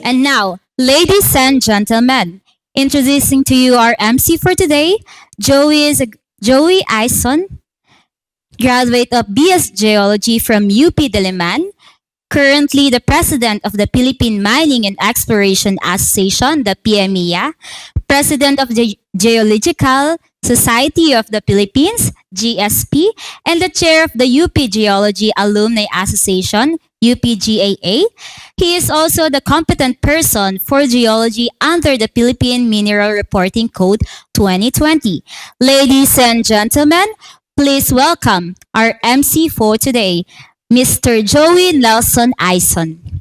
And now, ladies and gentlemen, introducing to you our MC for today, Joey Ayson, graduate of BS Geology from UP Diliman, currently the president of the Philippine Mining and Exploration Association, the PMEA, president of the Geological Society of the Philippines, GSP, and the chair of the UP Geology Alumni Association, UPGAA. He is also the competent person for geology under the Philippine Mineral Reporting Code 2020. Ladies and gentlemen, please welcome our MC for today, Mr. Joey Nelson Ayson.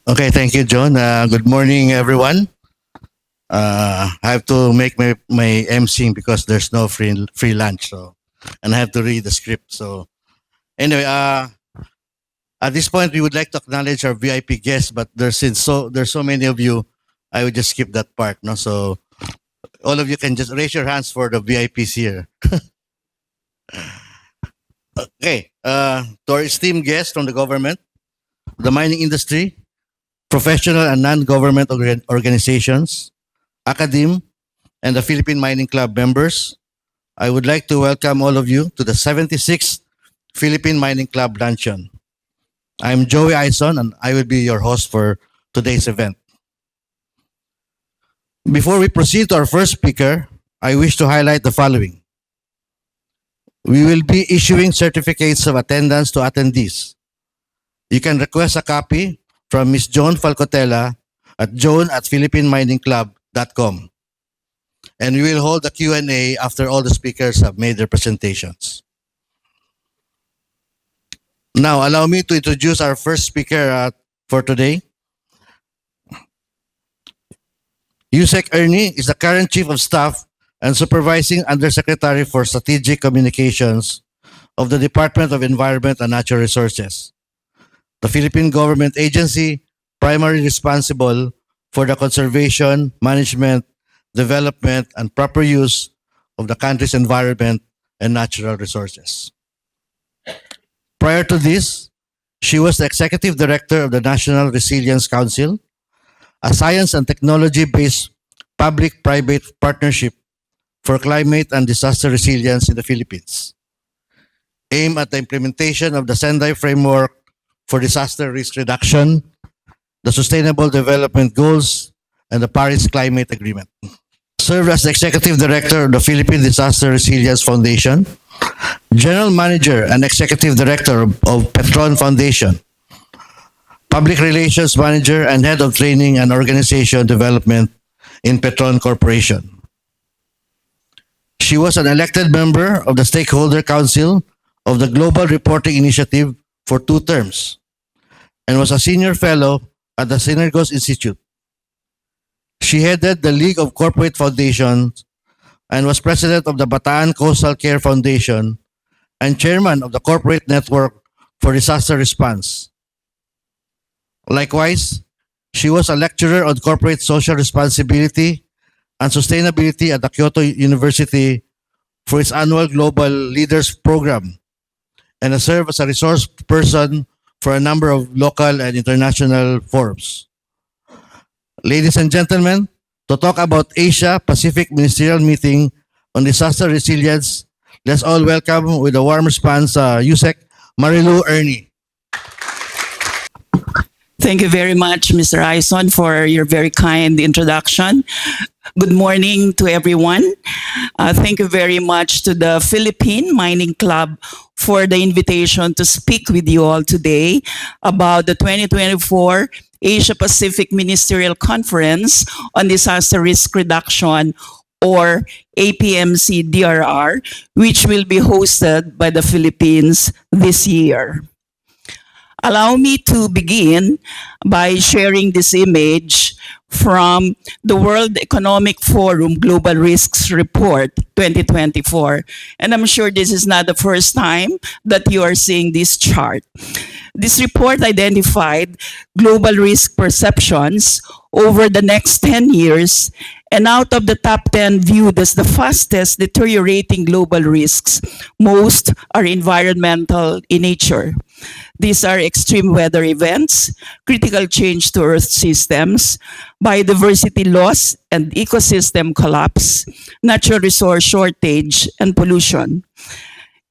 Okay, thank you, John. Good morning, everyone. I have to make my emceeing because there's no free lunch, and I have to read the script. So, anyway, at this point, we would like to acknowledge our VIP guests, but there's so many of you, I would just skip that part. No, so all of you can just raise your hands for the VIPs here. Okay, to our esteemed guests from the government, the mining industry, professional and non-government organizations, academe, and the Philippine Mining Club members, I would like to welcome all of you to the 76th Philippine Mining Club Luncheon. I'm Joey Ayson, and I will be your host for today's event. Before we proceed to our first speaker, I wish to highlight the following. We will be issuing certificates of attendance to attendees. You can request a copy from Ms. Joan Falcotella at joan@philippineminingclub.com. And we will hold a Q&A after all the speakers have made their presentations. Now, allow me to introduce our first speaker for today. Usec Erni is the current Chief of Staff and Supervising Undersecretary for Strategic Communications of the Department of Environment and Natural Resources, the Philippine government agency primarily responsible for the conservation, management, development, and proper use of the country's environment and natural resources. Prior to this, she was the Executive Director of the National Resilience Council, a science and technology-based public-private partnership for climate and disaster resilience in the Philippines, aimed at the implementation of the Sendai Framework for Disaster Risk Reduction, the Sustainable Development Goals, and the Paris Climate Agreement. Served as the Executive Director of the Philippine Disaster Resilience Foundation, General Manager and Executive Director of Petron Foundation, Public Relations Manager and Head of Training and Organization Development in Petron Corporation. She was an elected member of the Stakeholder Council of the Global Reporting Initiative for 2 terms and was a senior fellow at the Synergos Institute. She headed the League of Corporate Foundations and was president of the Bataan Coastal Care Foundation and chairman of the Corporate Network for Disaster Response. Likewise, she was a lecturer on corporate social responsibility and sustainability at the Kyoto University for its annual Global Leaders Program, and has served as a resource person for a number of local and international forums. Ladies and gentlemen, to talk about Asia Pacific Ministerial Meeting on Disaster Resilience, let's all welcome with a warm response Usec, Marilou, Erni. Thank you very much, Mr. Ayson, for your very kind introduction. Good morning to everyone. Thank you very much to the Philippine Mining Club for the invitation to speak with you all today about the 2024 Asia Pacific Ministerial Conference on Disaster Risk Reduction, or APMC DRR, which will be hosted by the Philippines this year. Allow me to begin by sharing this image from the World Economic Forum Global Risks Report 2024. And I'm sure this is not the first time that you are seeing this chart. This report identified global risk perceptions over the next 10 years And out of the top 10 viewed as the fastest deteriorating global risks, most are environmental in nature. These are extreme weather events, critical change to Earth systems, biodiversity loss and ecosystem collapse, natural resource shortage, and pollution.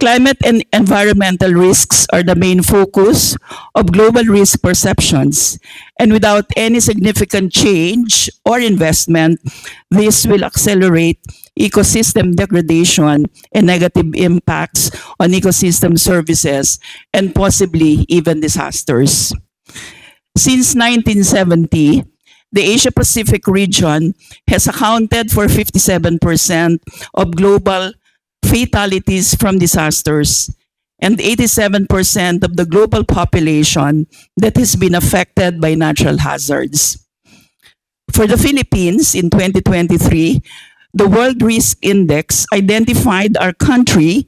Climate and environmental risks are the main focus of global risk perceptions, and without any significant change or investment, this will accelerate ecosystem degradation and negative impacts on ecosystem services and possibly even disasters. Since 1970, the Asia-Pacific region has accounted for 57% of global fatalities from disasters and 87% of the global population that has been affected by natural hazards. For the Philippines in 2023, the World Risk Index identified our country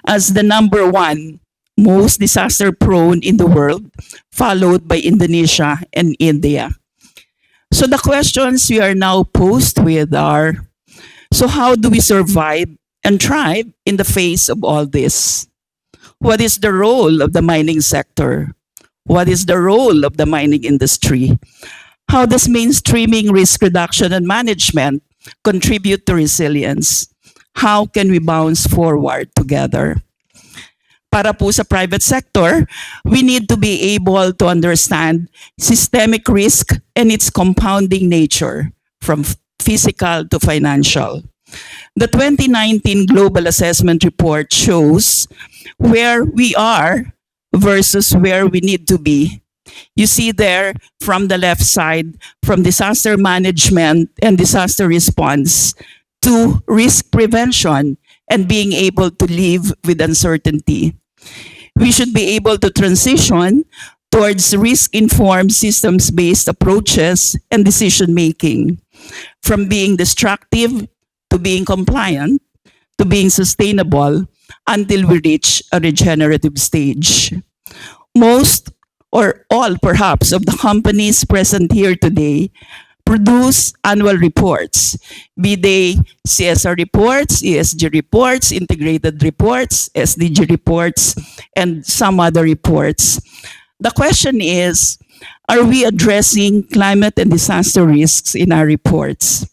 as the number one most disaster prone in the world, followed by Indonesia and India. So the questions we are now posed with are, so how do we survive and thrive in the face of all this? What is the role of the mining sector? What is the role of the mining industry? How does mainstreaming risk reduction and management contribute to resilience? How can we bounce forward together? Para po sa private sector, we need to be able to understand systemic risk and its compounding nature, from physical to financial. The 2019 Global Assessment Report shows where we are versus where we need to be. You see there from the left side, from disaster management and disaster response to risk prevention and being able to live with uncertainty. We should be able to transition towards risk-informed systems-based approaches and decision-making, from being destructive to being compliant, to being sustainable, until we reach a regenerative stage. Most or all, perhaps, of the companies present here today produce annual reports, be they CSR reports, ESG reports, integrated reports, SDG reports, and some other reports. The question is, are we addressing climate and disaster risks in our reports?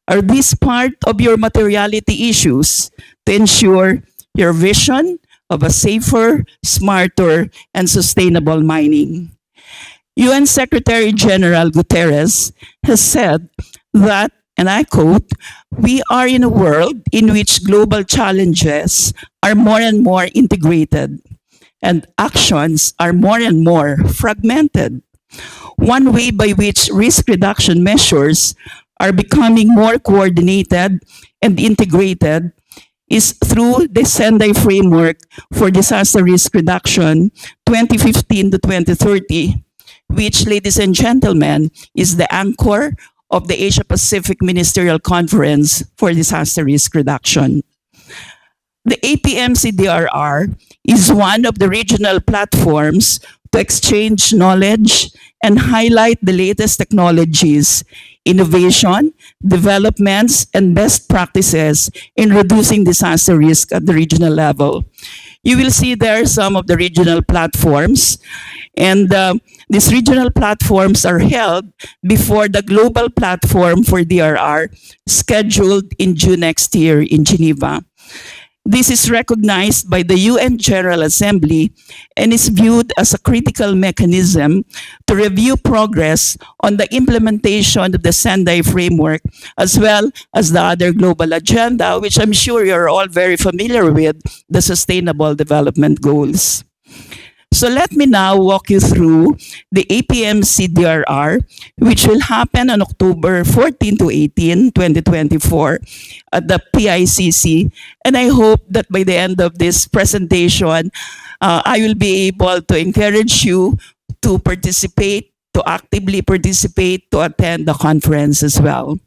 Are these part of your materiality issues to ensure your vision of a safer, smarter, and sustainable mining? UN Secretary General Guterres has said that, and I quote, "We are in a world in which global challenges are more and more integrated and actions are more and more fragmented. One way by which risk reduction measures are becoming more coordinated and integrated is through the Sendai Framework for Disaster Risk Reduction 2015 to 2030, which, ladies and gentlemen, is the anchor of the Asia-Pacific Ministerial Conference for Disaster Risk Reduction. The APMCDRR is one of the regional platforms to exchange knowledge and highlight the latest technologies, innovation, developments, and best practices in reducing disaster risk at the regional level. You will see there some of the regional platforms, and these regional platforms are held before the global platform for DRR, scheduled in June next year in Geneva. This is recognized by the UN General Assembly and is viewed as a critical mechanism to review progress on the implementation of the Sendai Framework, as well as the other global agenda, which I'm sure you're all very familiar with, the Sustainable Development Goals. So let me now walk you through the APM-CDRR, which will happen on October 14 to 18, 2024 at the PICC. And I hope that by the end of this presentation, I will be able to encourage you to participate to actively participate to attend the conference as well.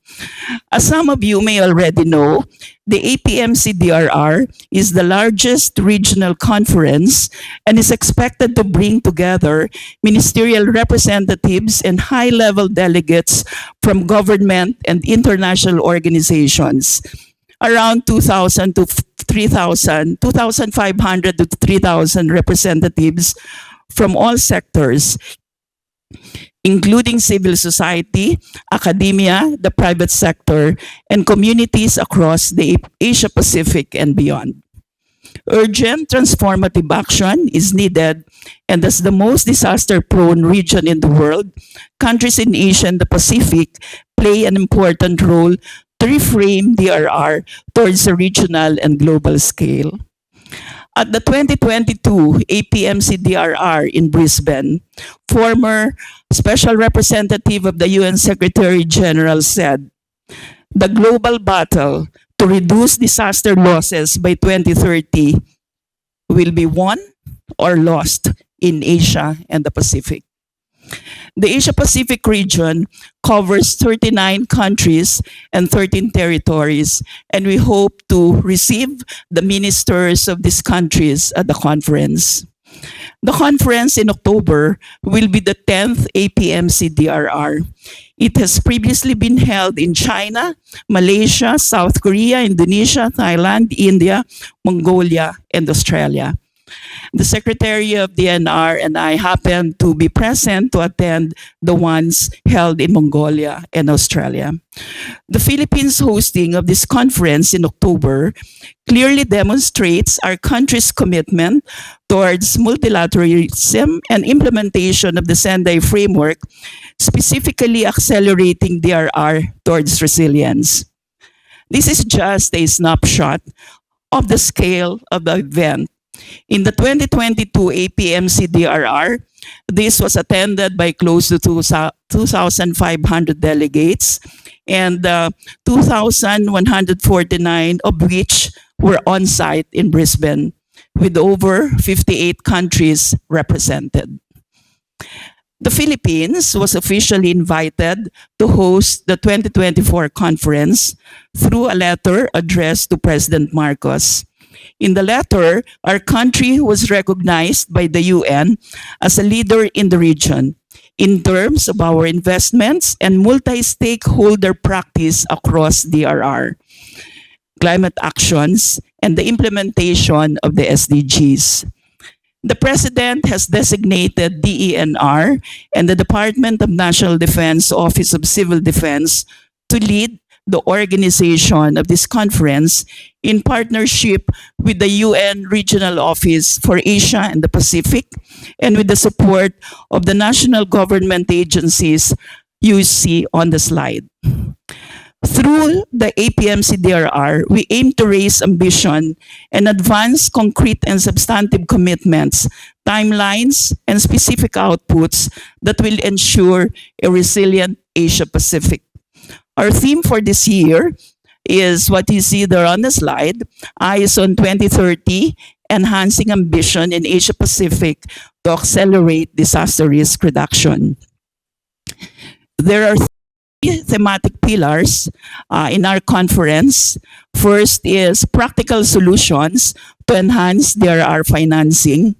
As some of you may already know, the APMCDRR is the largest regional conference and is expected to bring together ministerial representatives and high-level delegates from government and international organizations. Around 2,000 to 3,000, 2,500 to 3,000 representatives from all sectors, including civil society, academia, the private sector, and communities across the Asia Pacific and beyond. Urgent transformative action is needed, and as the most disaster-prone region in the world, countries in Asia and the Pacific play an important role to reframe DRR towards a regional and global scale. At the 2022 APMC-DRR in Brisbane, former Special Representative of the UN Secretary General said, "The global battle to reduce disaster losses by 2030 will be won or lost in Asia and the Pacific." The Asia-Pacific region covers 39 countries and 13 territories, and we hope to receive the ministers of these countries at the conference. The conference in October will be the 10th APMC-DRR. It has previously been held in China, Malaysia, South Korea, Indonesia, Thailand, India, Mongolia, and Australia. The Secretary of DENR and I happened to be present to attend the ones held in Mongolia and Australia. The Philippines' hosting of this conference in October clearly demonstrates our country's commitment towards multilateralism and implementation of the Sendai framework, specifically accelerating DRR towards resilience. This is just a snapshot of the scale of the event. In the 2022 APMC-DRR, this was attended by close to 2,500 delegates, and 2,149 of which were on-site in Brisbane, with over 58 countries represented. The Philippines was officially invited to host the 2024 conference through a letter addressed to President Marcos. In the letter, our country was recognized by the UN as a leader in the region in terms of our investments and multi-stakeholder practice across DRR, climate actions, and the implementation of the SDGs. The President has designated DENR and the Department of National Defense Office of Civil Defense to lead the organization of this conference in partnership with the UN Regional Office for Asia and the Pacific and with the support of the national government agencies you see on the slide. Through the APMC-DRR, we aim to raise ambition and advance concrete and substantive commitments, timelines, and specific outputs that will ensure a resilient Asia-Pacific. Our theme for this year is what you see there on the slide, ISO 2030, Enhancing Ambition in Asia-Pacific to Accelerate Disaster Risk Reduction. There are three thematic pillars in our conference. First is practical solutions to enhance DRR financing.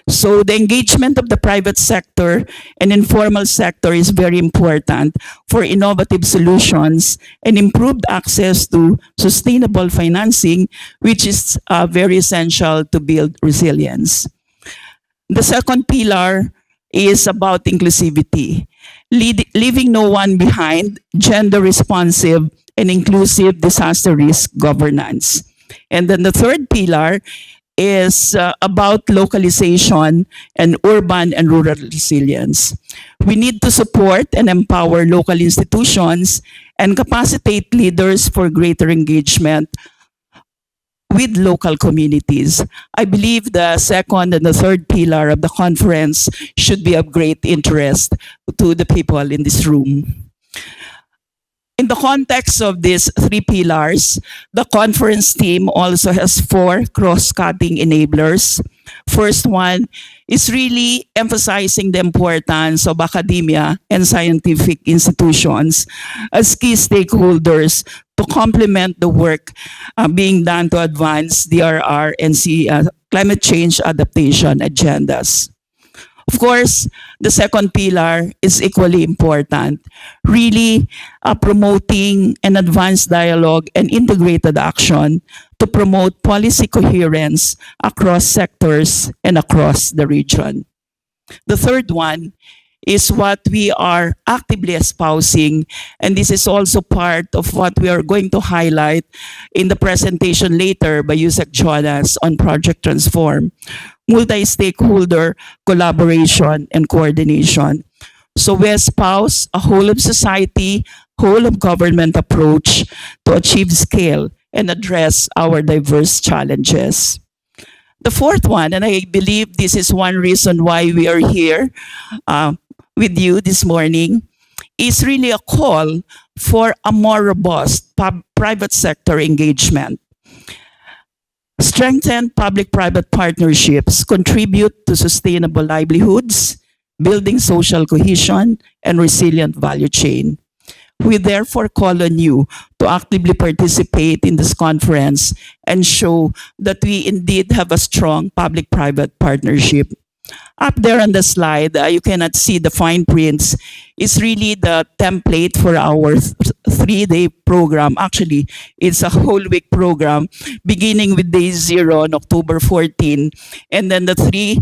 So the engagement of the private sector and informal sector is very important for innovative solutions and improved access to sustainable financing, which is very essential to build resilience. The second pillar is about inclusivity, leaving no one behind, gender responsive and inclusive disaster risk governance. And then the third pillar is about localization and urban and rural resilience. We need to support and empower local institutions and capacitate leaders for greater engagement with local communities. I believe the second and the third pillar of the conference should be of great interest to the people in this room. In the context of these three pillars, the conference team also has four cross-cutting enablers. First one is really emphasizing the importance of academia and scientific institutions as key stakeholders to complement the work being done to advance DRR and climate change adaptation agendas. Of course, the second pillar is equally important, really promoting an advanced dialogue and integrated action to promote policy coherence across sectors and across the region. The third one is what we are actively espousing, and this is also part of what we are going to highlight in the presentation later by Usec Jonas on Project Transform, multi-stakeholder collaboration and coordination. So we espouse a whole of society, whole of government approach to achieve scale and address our diverse challenges. The fourth one, and I believe this is one reason why we are here with you this morning, is really a call for a more robust private sector engagement. Strengthen public-private partnerships contribute to sustainable livelihoods, building social cohesion, and resilient value chain. We therefore call on you to actively participate in this conference and show that we indeed have a strong public-private partnership. Up there on the slide, you cannot see the fine prints. It's really the template for our 3-day program. Actually, it's a whole week program beginning with day 0 on October 14, and then the 3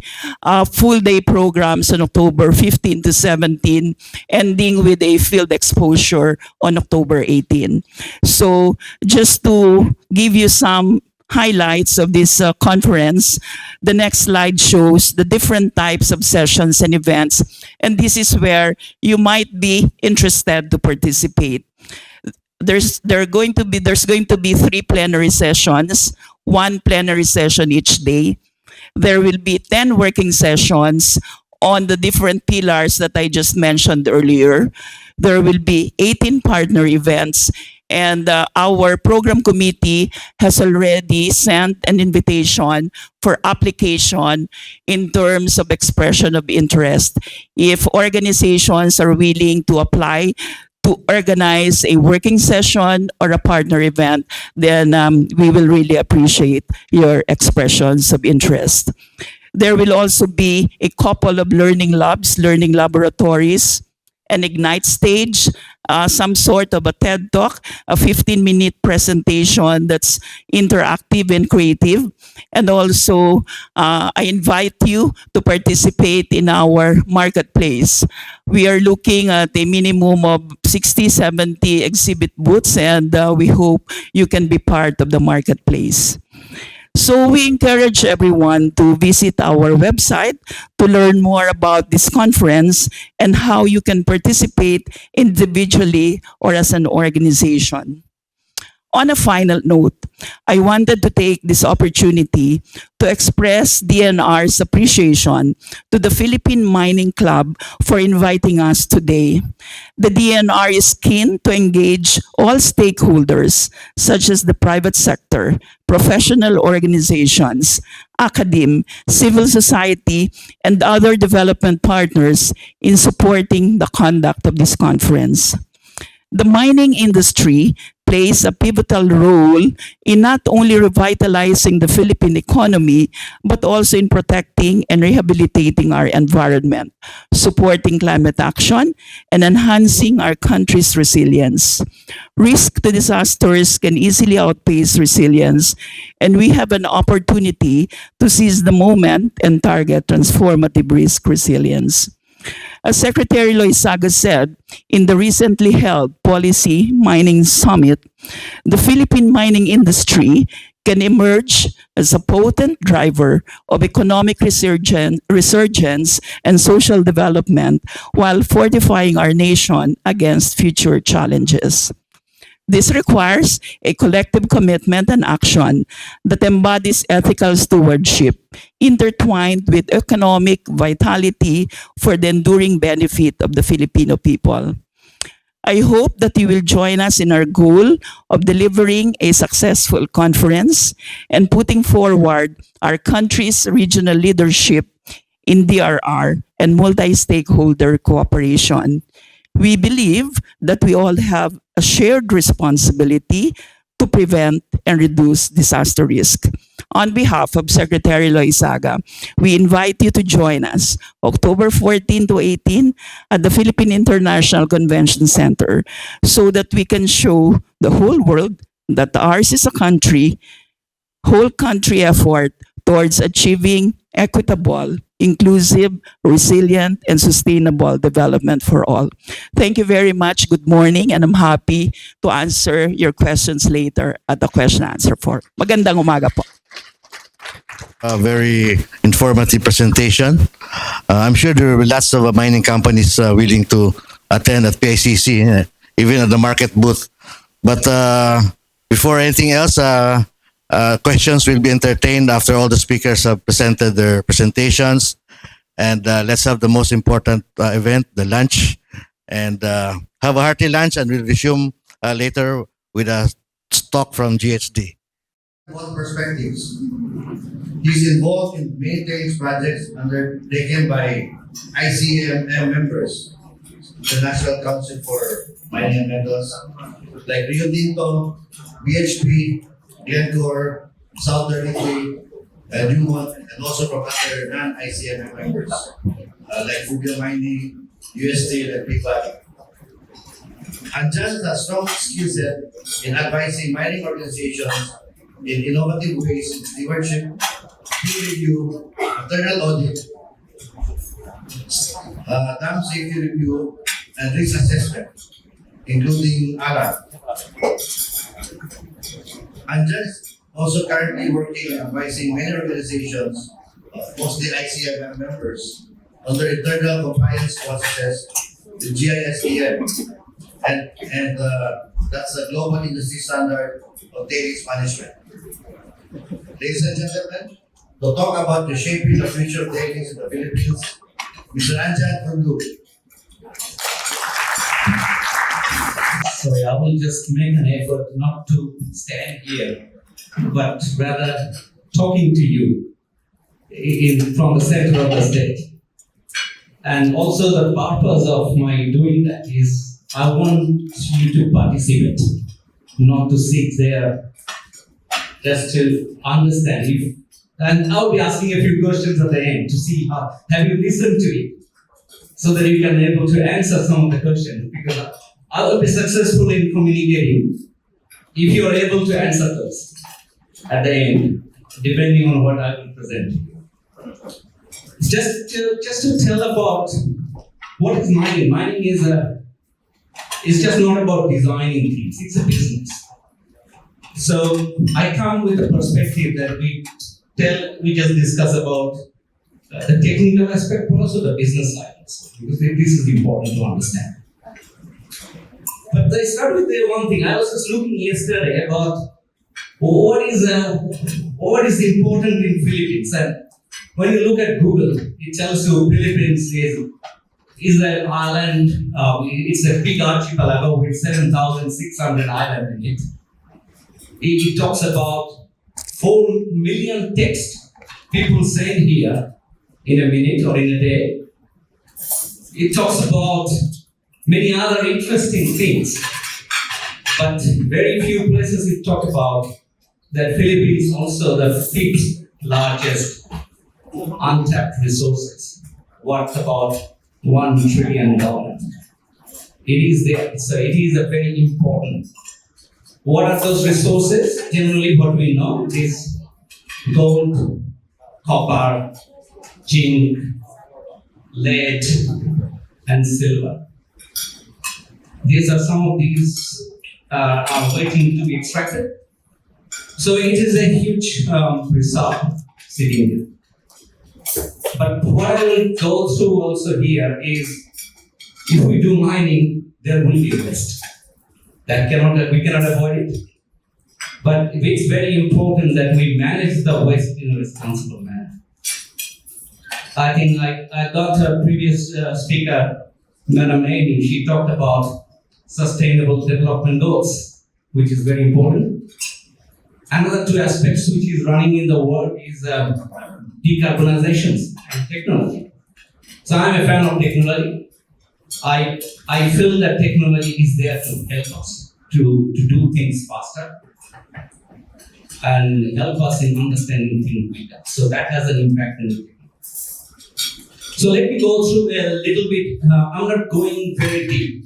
full-day programs on October 15 to 17, ending with a field exposure on October 18. So just to give you some highlights of this conference, the next slide shows the different types of sessions and events, and this is where you might be interested to participate. There's going to be 3 plenary sessions, 1 plenary session each day. There will be 10 working sessions on the different pillars that I just mentioned earlier. There will be 18 partner events, and our program committee has already sent an invitation for application in terms of expression of interest. If organizations are willing to apply to organize a working session or a partner event, then we will really appreciate your expressions of interest. There will also be a couple of learning labs, learning laboratories, an Ignite stage, some sort of a TED Talk, a 15-minute presentation that's interactive and creative. And also, I invite you to participate in our marketplace. We are looking at a minimum of 60, 70 exhibit booths, and we hope you can be part of the marketplace. So we encourage everyone to visit our website to learn more about this conference and how you can participate individually or as an organization. On a final note, I wanted to take this opportunity to express DNR's appreciation to the Philippine Mining Club for inviting us today. The DNR is keen to engage all stakeholders, such as the private sector, professional organizations, academe, civil society, and other development partners in supporting the conduct of this conference. The mining industry plays a pivotal role in not only revitalizing the Philippine economy, but also in protecting and rehabilitating our environment, supporting climate action, and enhancing our country's resilience. Risk to disasters can easily outpace resilience, and we have an opportunity to seize the moment and target transformative risk resilience. As Secretary Loizaga said in the recently held Policy Mining Summit, the Philippine mining industry can emerge as a potent driver of economic resurgence and social development while fortifying our nation against future challenges. This requires a collective commitment and action that embodies ethical stewardship, intertwined with economic vitality for the enduring benefit of the Filipino people. I hope that you will join us in our goal of delivering a successful conference and putting forward our country's regional leadership in DRR and multi-stakeholder cooperation. We believe that we all have a shared responsibility to prevent and reduce disaster risk. On behalf of Secretary Loizaga, we invite you to join us October 14 to 18 at the Philippine International Convention Center so that we can show the whole world that ours is a whole country effort towards achieving equitable, inclusive, resilient, and sustainable development for all. Thank you very much. Good morning, and I'm happy to answer your questions later at the question answer for. Magandang umaga po. A very informative presentation. I'm sure there will be lots of mining companies willing to attend at PICC, even at the market booth. But before anything else, questions will be entertained after all the speakers have presented their presentations. And let's have the most important event, the lunch. And have a hearty lunch, and we'll resume later with a talk from GHD. All perspectives. He's involved in many tailings projects undertaken by ICMM members, the National Council for Mining and Metals, like Rio Tinto, BHP, Glencore, Southern Italy, Newmont, and also from other non-ICMM members, like Fubia Mining, UST, and PIPA. Anjan has a strong skill set in advising mining organizations in innovative ways in stewardship, peer review, internal audit, dam safety review, and risk assessment, including ALA. Anjan is also currently working on advising many organizations, mostly ICMM members, on their internal compliance processes with GISDN, and that's a global industry standard of tailings management. Ladies and gentlemen, to talk about reshaping the future of tailings in the Philippines, Mr. Anjan Kundu. Sorry, I will just make an effort not to stand here, but rather talking to you from the center of the stage. And also the purpose of my doing that is I want you to participate, not to sit there just to understand. And I'll be asking a few questions at the end to see have you listened to it, so that you can be able to answer some of the questions, because I will be successful in communicating if you are able to answer those at the end, depending on what I will present to you. Just to tell about what is mining. Mining is just not about designing things, it's a business. So I come with a perspective that we just discuss about the technical aspect, but also the business side, because this is important to understand. But I start with the one thing. I was just looking yesterday about what is important in Philippines. And when you look at Google, it tells you Philippines is an island. It's a big archipelago with 7,600 islands in it. It talks about 4 million texts people send here in a minute or in a day. It talks about many other interesting things, but very few places it talk about that Philippines also the 5th largest untapped resources, worth about $1 trillion. It is there, so it is a very important. What are those resources? Generally what we know is gold, copper, zinc, lead, and silver. These are some of these are waiting to be extracted. So it is a huge reserve sitting there. But what I will go through also here is, if we do mining, there will be waste. We cannot avoid it. But it's very important that we manage the waste in a responsible manner. I think I got a previous speaker, Madam Erni, she talked about Sustainable Development Goals, which is very important. Another two aspects which is running in the world is decarbonization and technology. So I'm a fan of technology. I feel that technology is there to help us to do things faster and help us in understanding things better. So that has an impact in the technology. So let me go through a little bit. I'm not going very deep,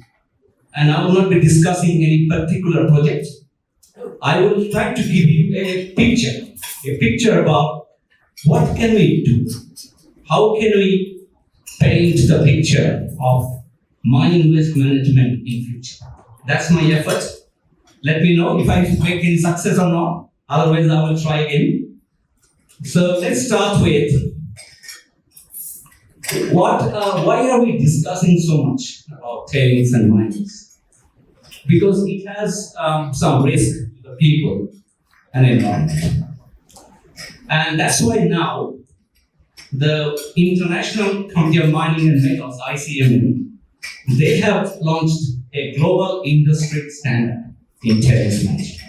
and I will not be discussing any particular project. I will try to give you a picture about what can we do, how can we paint the picture of mining waste management in future. That's my effort. Let me know if I make any success or not. Otherwise, I will try again. So let's start with why are we discussing so much about tailings and mines? Because it has some risk to the people and environment. And that's why now the International Committee of Mining and Metals, ICMM, they have launched a global industry standard in tailings management.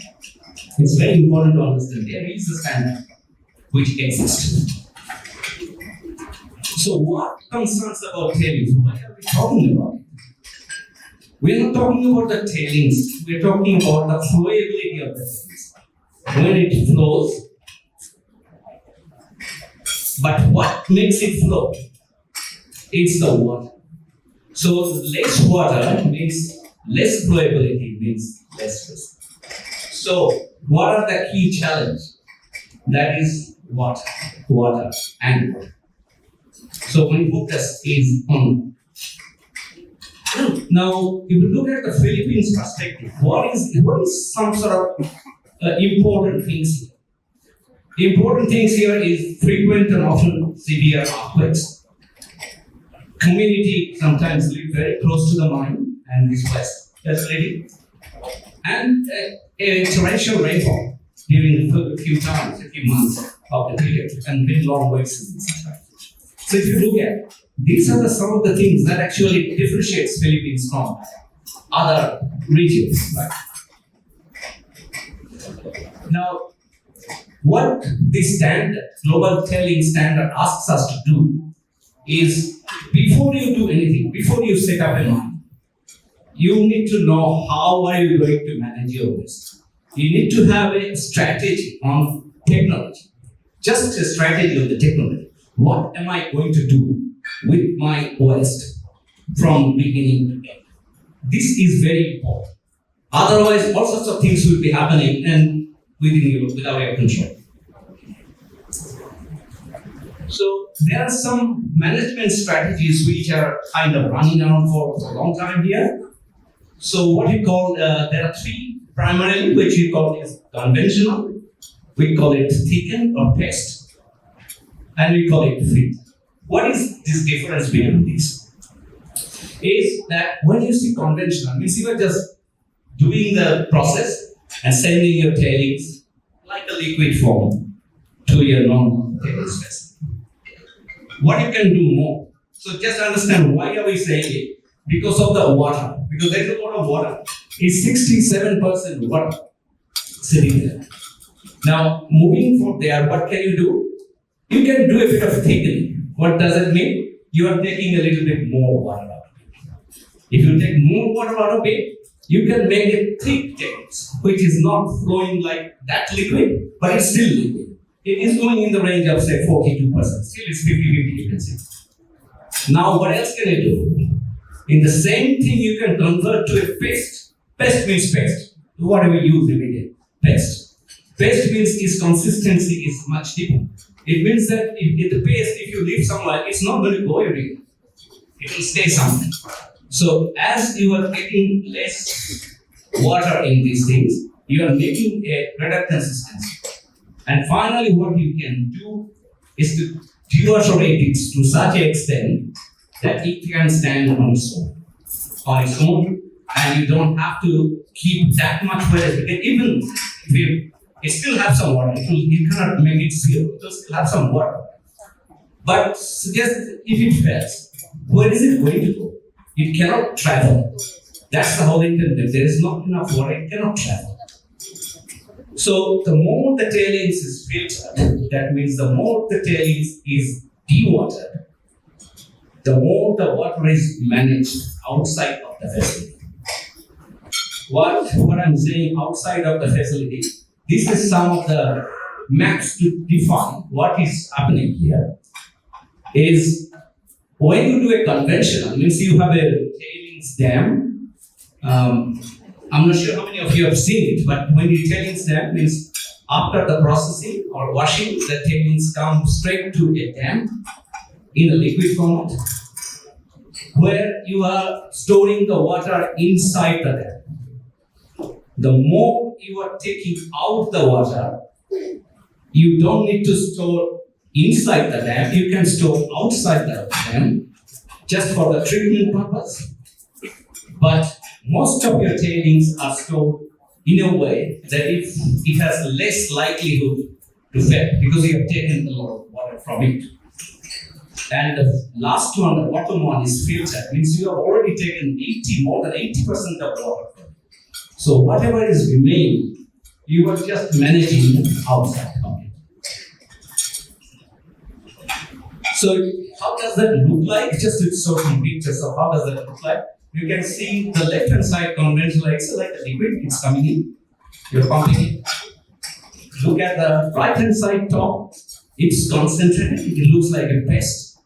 It's very important to understand there is a standard which exists. So what concerns about tailings? What are we talking about? We're not talking about the tailings. We're talking about the flowability of the tailings. When it flows, but what makes it flow? It's the water. So less water means less flowability, means less risk. So what are the key challenges? That is water and water. So my focus is on. Now, if you look at the Philippines perspective, what is some sort of important things here? Important things here is frequent and often severe earthquakes. Community sometimes live very close to the mine and this facility. And a torrential rainfall during a few months of the period, and very long wet seasons. So if you look at, these are some of the things that actually differentiates Philippines from other regions. Right? Now, what this standard, global tailing standard, asks us to do is, before you do anything, before you set up a mine, you need to know how are you going to manage your waste. You need to have a strategy on technology, just a strategy of the technology. What am I going to do with my waste from beginning to end? This is very important. Otherwise, all sorts of things will be happening and without your control. So there are some management strategies which are kind of running around for a long time here. So what we call, there are three primarily, which we call is conventional, we call it thickened or paste, and we call it fit. What is this difference between these? Is that when you see conventional, means you are just doing the process and sending your tailings like a liquid form to your normal tailings vessel. What you can do more? So just understand why are we saying it? Because of the water. Because there is a lot of water. It's 67% water sitting there. Now, moving from there, what can you do? You can do a bit of thickening. What does it mean? You are taking a little bit more water out of it. If you take more water out of it, you can make a thick tailings, which is not flowing like that liquid, but it's still liquid. It is going in the range of, say, 42%. Still, it's 50-50, you can see. Now, what else can you do? In the same thing, you can convert to a paste. Paste means paste. What do we use every day? Paste. Paste means its consistency is much deeper. It means that if the paste, if you leave somewhere, it's not going to go everywhere. It will stay somewhere. So as you are getting less water in these things, you are making a better consistency. And finally, what you can do is to dewaterate it to such an extent that it can stand on its own, and you don't have to keep that much water. Even if it still have some water, you cannot make it zero. It will still have some water. But just if it fails, where is it going to go? It cannot travel That's the whole intent. If there is not enough water, it cannot travel. So the more the tailings is filtered, that means the more the tailings is dewatered, the more the water is managed outside of the facility. What I'm saying outside of the facility, this is some of the maps to define what is happening here. Is when you do a conventional, means you have a tailings dam. I'm not sure how many of you have seen it, but when you tailings dam means after the processing or washing, the tailings come straight to a dam in a liquid format, where you are storing the water inside the dam. The more you are taking out the water, you don't need to store inside the dam, you can store outside the dam just for the treatment purpose. But most of your tailings are stored in a way that if it has less likelihood to fail because you have taken a lot of water from it. And the last one, the bottom one is filtered, means you have already taken more than 80% of water. So whatever is remaining, you are just managing outside of it. So how does that look like? Just to show some pictures of how does that look like. You can see the left hand side conventional, it's like a liquid, it's coming in, you're pumping it. Look at the right hand side top, it's concentrated, it looks like a paste.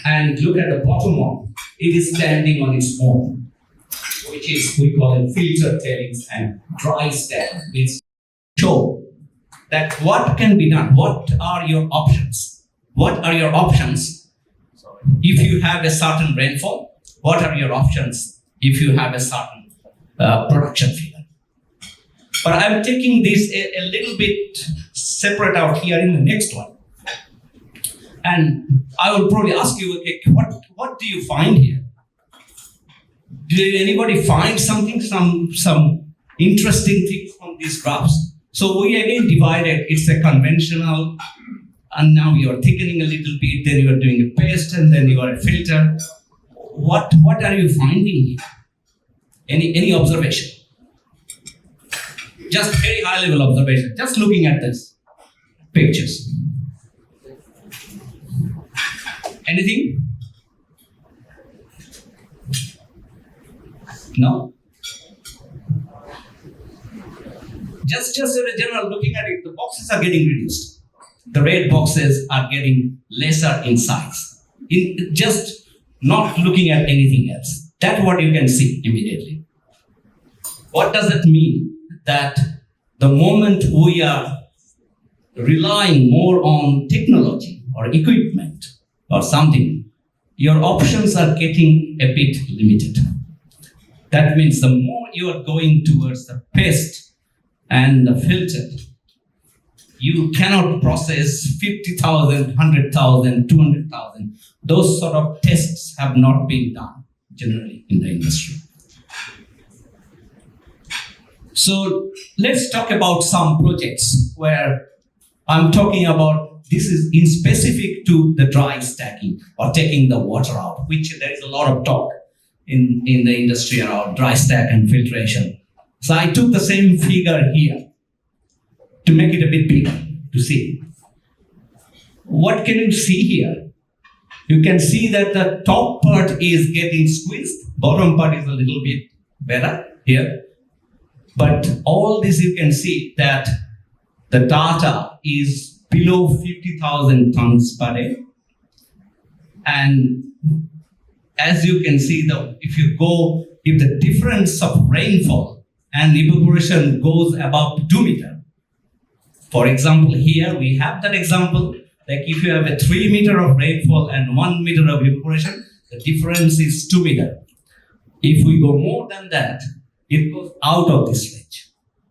And look at the bottom one, it is standing on its own, which is, we call it filtered tailings and dry stack. It's show that what can be done, what are your options? What are your options if you have a certain rainfall? What are your options if you have a certain production figure? But I'm taking this a little bit separate out here in the next one. And I will probably ask you, okay, what do you find here? Did anybody find something, some interesting things from these graphs? So we again divided, it's a conventional, and now you're thickening a little bit, then you're doing a paste, and then you are a filter. What are you finding here? Any observation? Just very high level observation, just looking at this pictures. Anything? No? Just in a general, looking at it, the boxes are getting reduced. The red boxes are getting lesser in size. Just not looking at anything else. That's what you can see immediately. What does it mean? That the moment we are relying more on technology or equipment or something, your options are getting a bit limited. That means the more you are going towards the paste and the filtered, you cannot process 50,000, 100,000, 200,000. Those sort of tests have not been done generally in the industry. So let's talk about some projects where I'm talking about this is in specific to the dry stacking or taking the water out, which there is a lot of talk in the industry around dry stack and filtration. So I took the same figure here to make it a bit bigger to see. What can you see here? You can see that the top part is getting squeezed, bottom part is a little bit better here. But all this you can see that the data is below 50,000 tons per day. And as you can see, if the difference of rainfall and evaporation goes above 2 meters. For example, here we have that example, like if you have a 3 meter of rainfall and 1 meter of evaporation, the difference is 2 meters. If we go more than that, it goes out of this range.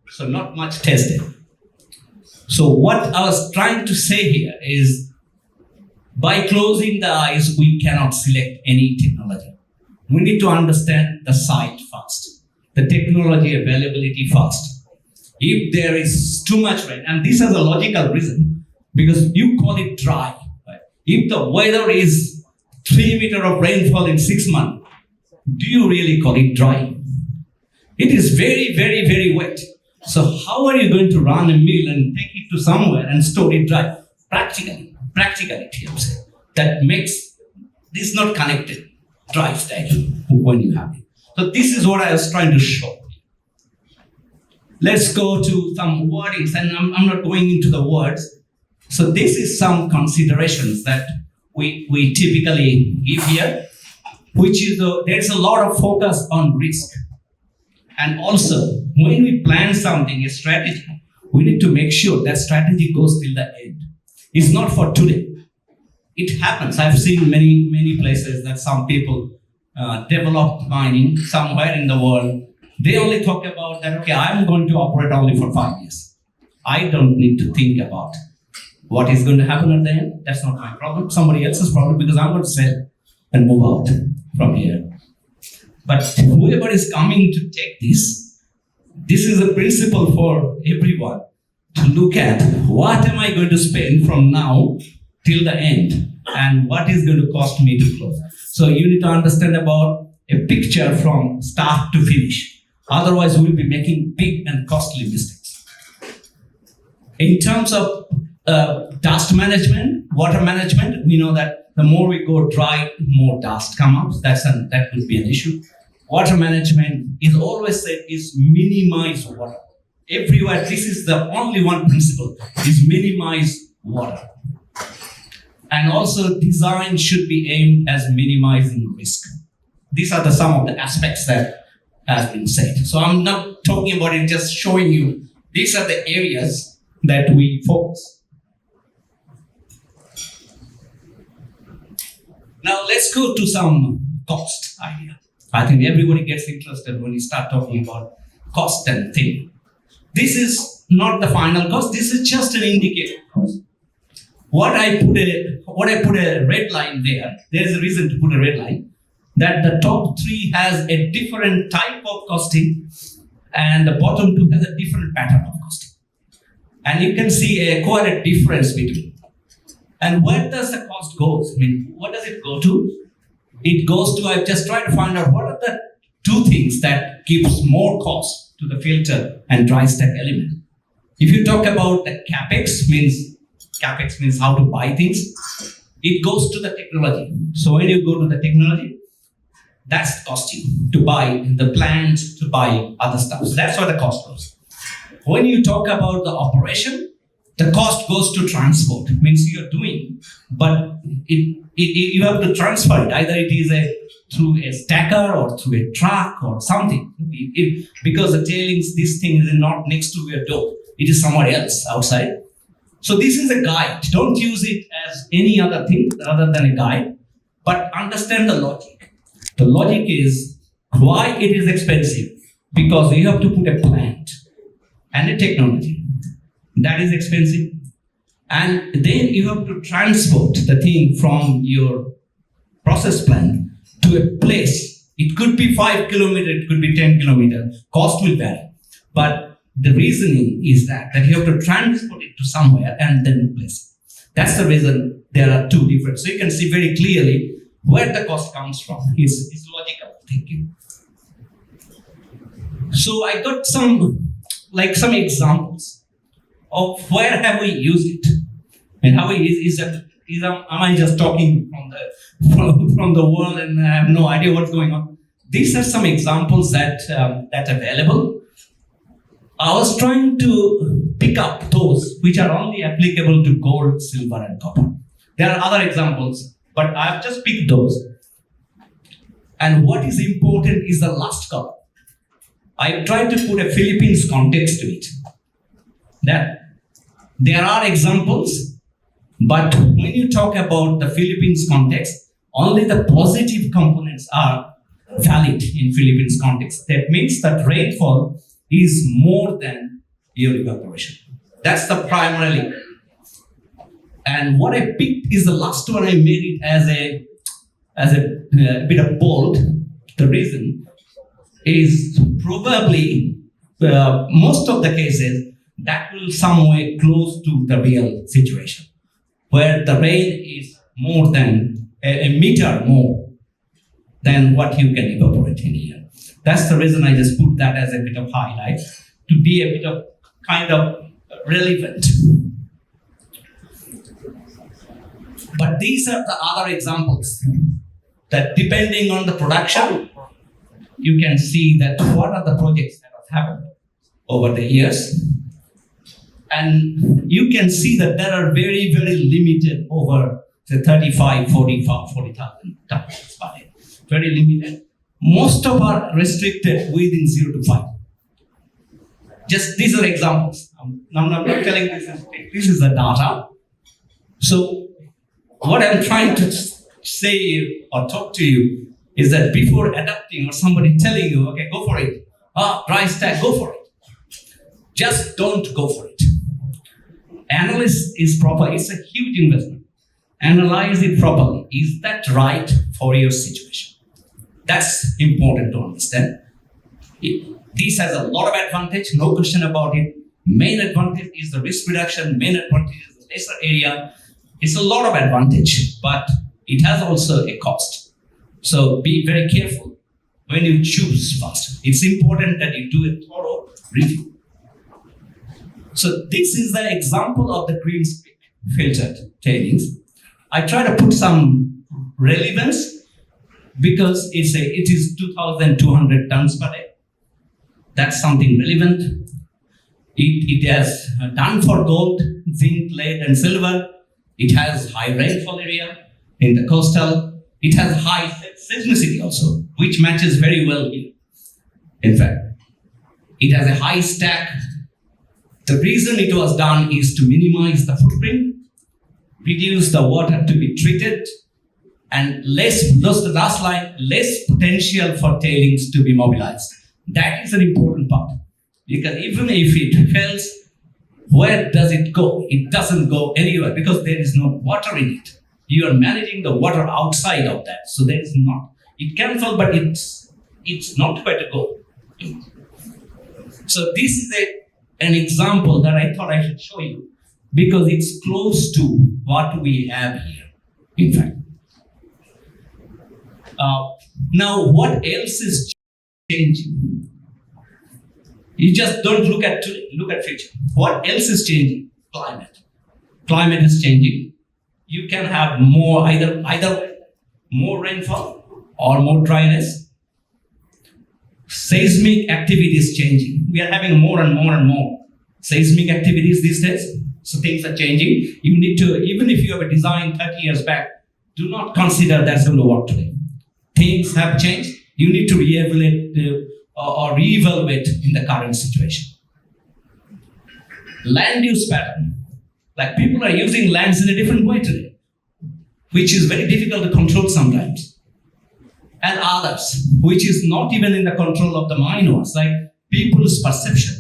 So not much tested. So what I was trying to say here is, by closing the eyes, we cannot select any technology. We need to understand the site first, the technology availability first. If there is too much rain, and this has a logical reason, because you call it dry. Right? If the weather is 3 meters of rainfall in 6 months, do you really call it dry? It is very, very, very wet. So how are you going to run a mill and take it to somewhere and store it dry? Practically, I'm saying. That makes this not connected, dry stage when you have it. So this is what I was trying to show. Let's go to some wordings, and I'm not going into the words. So this is some considerations that we typically give here, which is there's a lot of focus on risk. And also, when we plan something, a strategy, we need to make sure that strategy goes till the end. It's not for today. It happens. I've seen many places that some people develop mining somewhere in the world. They only talk about that, okay, I'm going to operate only for 5 years. I don't need to think about what is going to happen at the end. That's not my problem. Somebody else's problem, because I'm going to sell and move out from here. But whoever is coming to take this is a principle for everyone to look at what am I going to spend from now till the end and what is going to cost me to close. So you need to understand about a picture from start to finish. Otherwise, we'll be making big and costly mistakes. In terms of dust management, water management, we know that the more we go dry, more dust comes up. That could be an issue. Water management is always said is minimize water. Everywhere, this is the only one principle, is minimize water. And also design should be aimed as minimizing risk. These are some of the aspects that has been said. So I'm not talking about it, just showing you these are the areas that we focus. Now let's go to some cost idea. I think everybody gets interested when you start talking about cost and thing. This is not the final cost. This is just an indicator cost. What I put a red line there. There is a reason to put a red line. That the top three has a different type of costing, and the bottom two has a different pattern of costing. And you can see quite a difference between. And where does the cost go? I mean, what does it go to? It goes to, I've just tried to find out what are the two things that gives more cost to the filter and dry stack element. If you talk about the capex means how to buy things. It goes to the technology. So when you go to the technology, that's costing to buy the plant, to buy other stuff. So that's where the cost goes. When you talk about the operation, the cost goes to transport. It means you're doing, but you have to transfer it. Either it is through a stacker or through a truck or something. Because the tailings, this thing is not next to your door. It is somewhere else outside. So this is a guide. Don't use it as any other thing other than a guide, but understand the logic. The logic is why it is expensive. Because you have to put a plant and a technology. That is expensive. And then you have to transport the thing from your process plant to a place. It could be 5 kilometers, it could be 10 kilometers. Cost will vary. But the reasoning is that you have to transport it to somewhere and then place it. That's the reason there are two different. So you can see very clearly where the cost comes from. It's logical thinking. So I got some examples of where have we used it, and how am I just talking from the world and I have no idea what's going on. These are some examples that are available. I was trying to pick up those which are only applicable to gold, silver, and copper. There are other examples, but I've just picked those. And what is important is the last column. I tried to put a Philippines context to it. That there are examples, but when you talk about the Philippines context, only the positive components are valid in Philippines context. That means that rainfall is more than your evaporation. That's the primarily. And what I picked is the last one. I made it as a bit of bold. The reason is probably most of the cases that will somewhere close to the real situation, where the rain is more than a meter more than what you can evaporate in a year. That's the reason I just put that as a bit of highlight to be a bit of kind of relevant. But these are the other examples that depending on the production, you can see that what are the projects that have happened over the years. And you can see that there are very, very limited over the 35, 40,000 tons per day. Very limited. Most of are restricted within 0 to 5. Just these are examples. I'm not telling this is the data. So what I'm trying to say or talk to you is that before adapting or somebody telling you, okay, go for it. Dry stack, go for it. Just don't go for it. Analysis is proper. It's a huge investment. Analyze it properly. Is that right for your situation? That's important to understand. This has a lot of advantage, no question about it. Main advantage is the risk reduction. Main advantage is the lesser area. It's a lot of advantage, but it has also a cost. So be very careful when you choose first. It's important that you do a thorough review. So this is the example of the green stick filtered tailings. I try to put some relevance because it is 2,200 tons per day. That's something relevant. It has done for gold, zinc, lead, and silver. It has high rainfall area in the coastal. It has high seismicity also, which matches very well here. In fact, it has a high stack. The reason it was done is to minimize the footprint, reduce the water to be treated, and less potential for tailings to be mobilized. That is an important part. Because even if it fails, where does it go? It doesn't go anywhere because there is no water in it. You are managing the water outside of that. So there is not. It can fall, but it's not where to go. So this is an example that I thought I should show you because it's close to what we have here, in fact. Now, what else is changing? You just don't look at future. What else is changing? Climate. Climate is changing. You can have either more rainfall or more dryness. Seismic activity is changing. We are having more and more and more seismic activities these days. So things are changing. You need to, even if you have a design 30 years back, do not consider that's going to work today. Things have changed. You need to reevaluate or reevaluate in the current situation. Land use pattern. Like people are using lands in a different way today, which is very difficult to control sometimes. And others, which is not even in the control of the mine owners, like people's perception,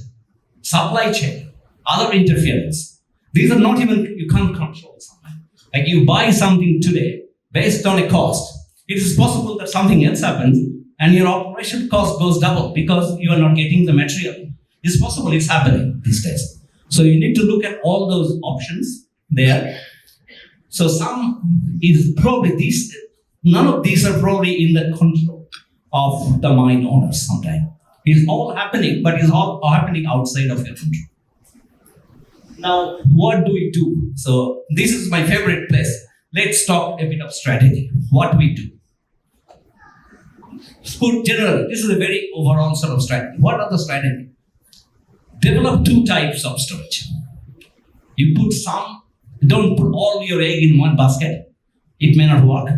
supply chain, other interference. These are not even, you can't control something. Like you buy something today based on a cost. It is possible that something else happens and your operation cost goes double because you are not getting the material. It's possible, it's happening these days. So you need to look at all those options there. So none of these are probably in the control of the mine owners sometimes. It's all happening, but it's all happening outside of your control. Now, what do we do? So this is my favorite place. Let's talk a bit of strategy. What we do. Put generally, this is a very overall sort of strategy. What are the strategies? Develop two types of storage. You don't put all your egg in one basket. It may not work.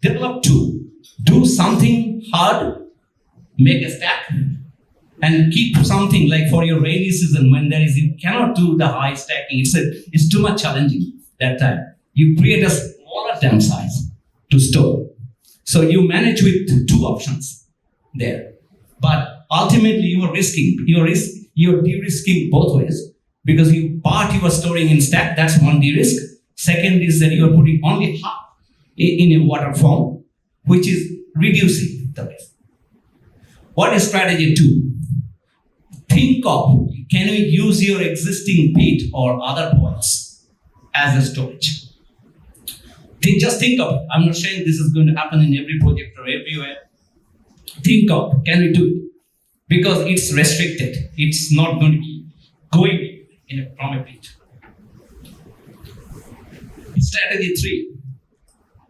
Develop two. Do something hard, make a stack, and keep something like for your rainy season when you cannot do the high stacking. It's too much challenging that time. You create a smaller dam size to store. So you manage with two options there. But ultimately you are de-risking both ways because you are storing in stack, that's one de-risk. Second is that you are putting only half in a water form, which is reducing the risk. What is strategy 2? Think of, can we use your existing pit or other points as a storage? Just think of it. I'm not saying this is going to happen in every project or everywhere. Think of, can we do it? Because it's restricted. It's not going to be going from a page. Strategy 3.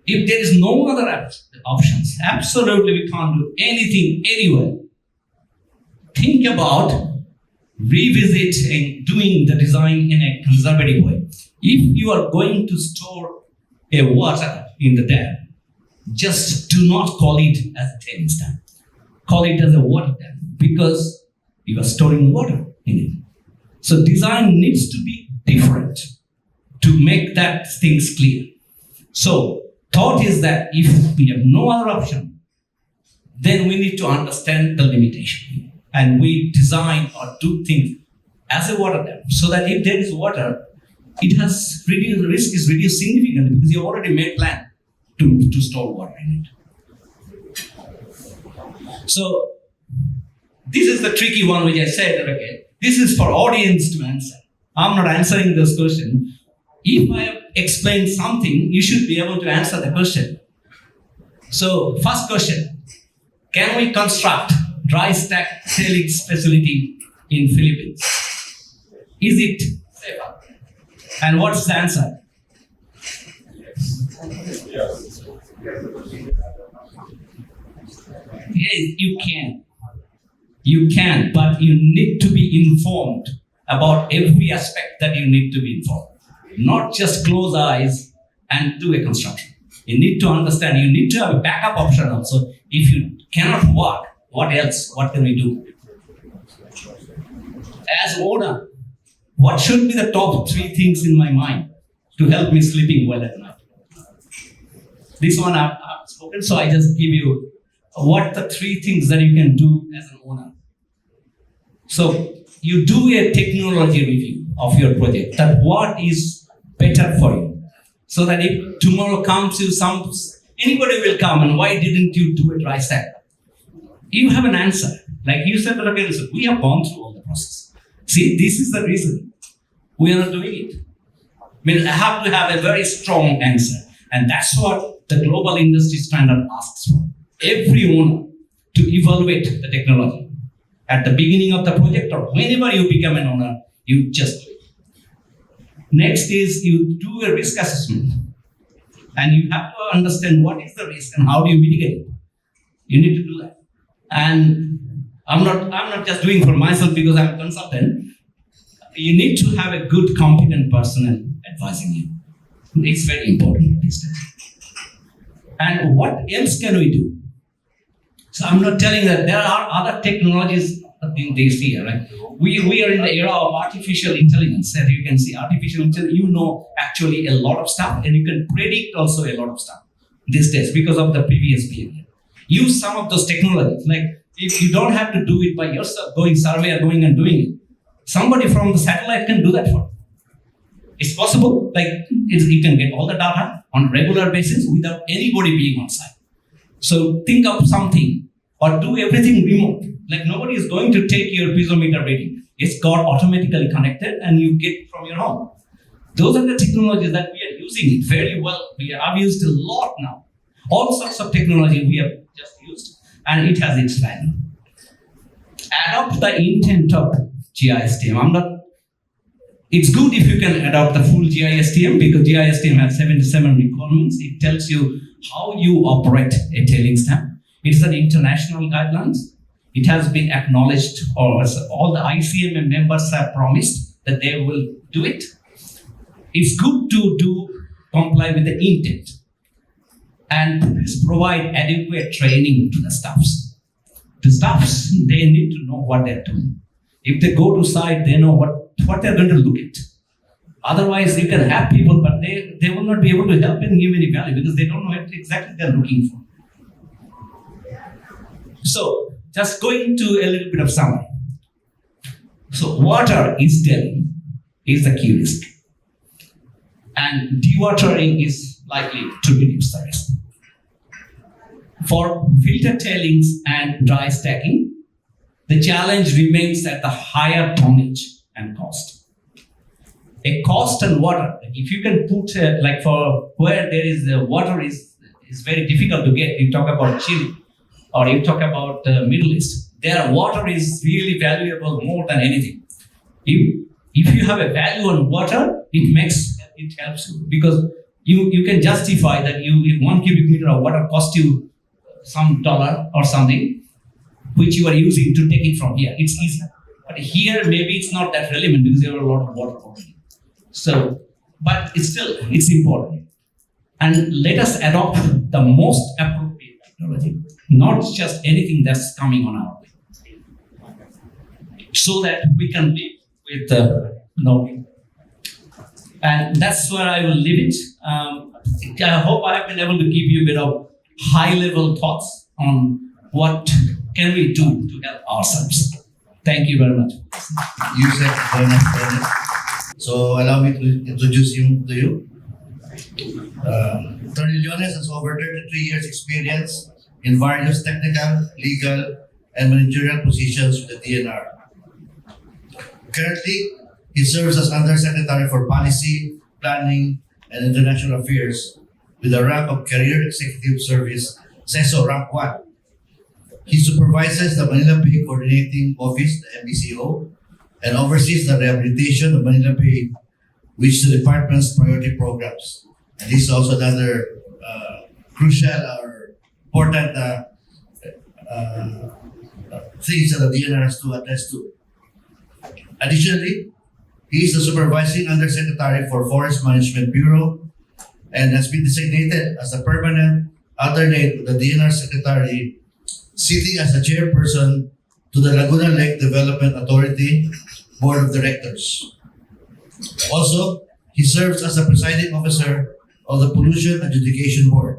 If there is no other options, absolutely we can't do anything anywhere. Think about revisiting doing the design in a conservative way. If you are going to store a water in the dam, just do not call it as a tailings dam. Call it as a water dam because you are storing water in it. So design needs to be different to make that things clear. So thought is that if we have no other option, then we need to understand the limitation. And we design or do things as a water dam so that if there is water, it has reduced, the risk is reduced significantly because you already made plan to store water in it. So this is the tricky one which I said, okay, this is for audience to answer. I'm not answering this question. If I have explained something, you should be able to answer the question. So first question, can we construct dry stack tailings facility in Philippines? Is it safer? And what's the answer? Yes, you can. You can, but you need to be informed about every aspect that you need to be informed. Not just close eyes and do a construction. You need to understand, you need to have a backup option also. If you cannot work, what else? What can we do? As owner, what should be the top 3 things in my mind to help me sleeping well at night? This one I've spoken, so I just give you what the 3 things that you can do as an owner. So you do a technology review of your project, that what is better for you. So that if tomorrow comes you anybody will come and why didn't you do it right stack? You have an answer. Like you said, okay, so we have gone through all the process. See, this is the reason we are not doing it. I mean, I have to have a very strong answer. And that's what the global industry standard asks for. Every owner to evaluate the technology. At the beginning of the project or whenever you become an owner, you just do it. Next is you do a risk assessment. And you have to understand what is the risk and how do you mitigate it. You need to do that. And I'm not just doing for myself because I'm a consultant. You need to have a good, competent person advising you. It's very important these days. And what else can we do? So I'm not telling that there are other technologies in this year, right? We are in the era of artificial intelligence. As you can see, artificial intelligence, you know actually a lot of stuff and you can predict also a lot of stuff these days because of the previous behavior. Use some of those technologies. Like if you don't have to do it by yourself, going survey or going and doing it, somebody from the satellite can do that for you. It's possible. Like you can get all the data on a regular basis without anybody being on site. So think of something or do everything remote. Like nobody is going to take your piezometer reading. It's got automatically connected and you get from your home. Those are the technologies that we are using it very well. We have used a lot now. All sorts of technology we have just used and it has its value. Adopt the intent of GISTM. It's good if you can adopt the full GISTM because GISTM has 77 requirements. It tells you how you operate a tailings dam. It is an international guidelines. It has been acknowledged, or all the ICMM members have promised that they will do it. It's good to comply with the intent. And please provide adequate training to the staffs. The staffs, they need to know what they're doing. If they go to site, they know what they're going to look at. Otherwise, you can have people, but they will not be able to help and give any value because they don't know what exactly they're looking for. So, just going to a little bit of summary. So, water is the key risk. And dewatering is likely to reduce the risk. For filter tailings and dry stacking, the challenge remains at the higher tonnage and cost. a cost and water. If you can put like for where there is water is very difficult to get. You talk about Chile or you talk about Middle East. There water is really valuable more than anything. If you have a value on water, it helps you because you can justify that if 1 cubic meter of water cost you some dollar or something, which you are using to take it from here. It's easy. But here maybe it's not that relevant because there are a lot of water already. So, but it's important. And let us adopt the most appropriate technology, not just anything that's coming on our way. So that we can live with knowledge. And that's where I will leave it. I hope I have been able to give you a bit of high-level thoughts on what can we do to help ourselves. Thank you very much. Usec, Jonas. So allow me to introduce him to you. Attorney Jonas has over 33 years experience in various technical, legal, and managerial positions with the DENR. Currently, he serves as Undersecretary for Policy, Planning, and International Affairs with the rank of Career Executive Service, CESO Rank 1. He supervises the Manila Bay Coordinating Office, the MBCO, and oversees the rehabilitation of Manila Bay, which is the department's priority programs. And this is also another crucial or important things that the DENR has to address to. Additionally, he is the supervising Undersecretary for Forest Management Bureau and has been designated as the permanent alternate to the DENR Secretary, sitting as the chairperson to the Laguna Lake Development Authority Board of Directors. Also, he serves as the presiding officer of the Pollution Adjudication Board.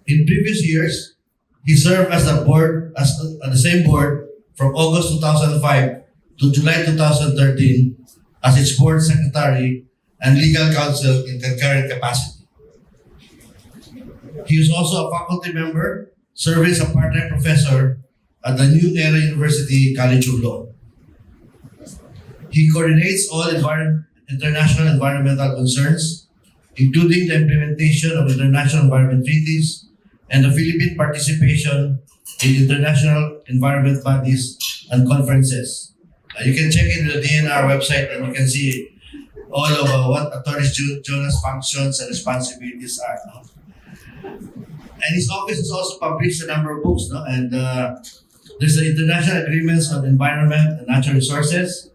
In previous years, he served as the same board from August 2005 to July 2013 as its board secretary and legal counsel in concurrent capacity. He is also a faculty member, serving as a part-time professor at the New Era University College of Law. He coordinates all international environmental concerns, including the implementation of international environment treaties and the Philippine participation in international environment bodies and conferences. You can check in the DENR website and you can see all of what Attorney Jonas' functions and responsibilities are. No? And his office has also published a number of books. No? And there's the International Agreements on Environment and Natural Resources.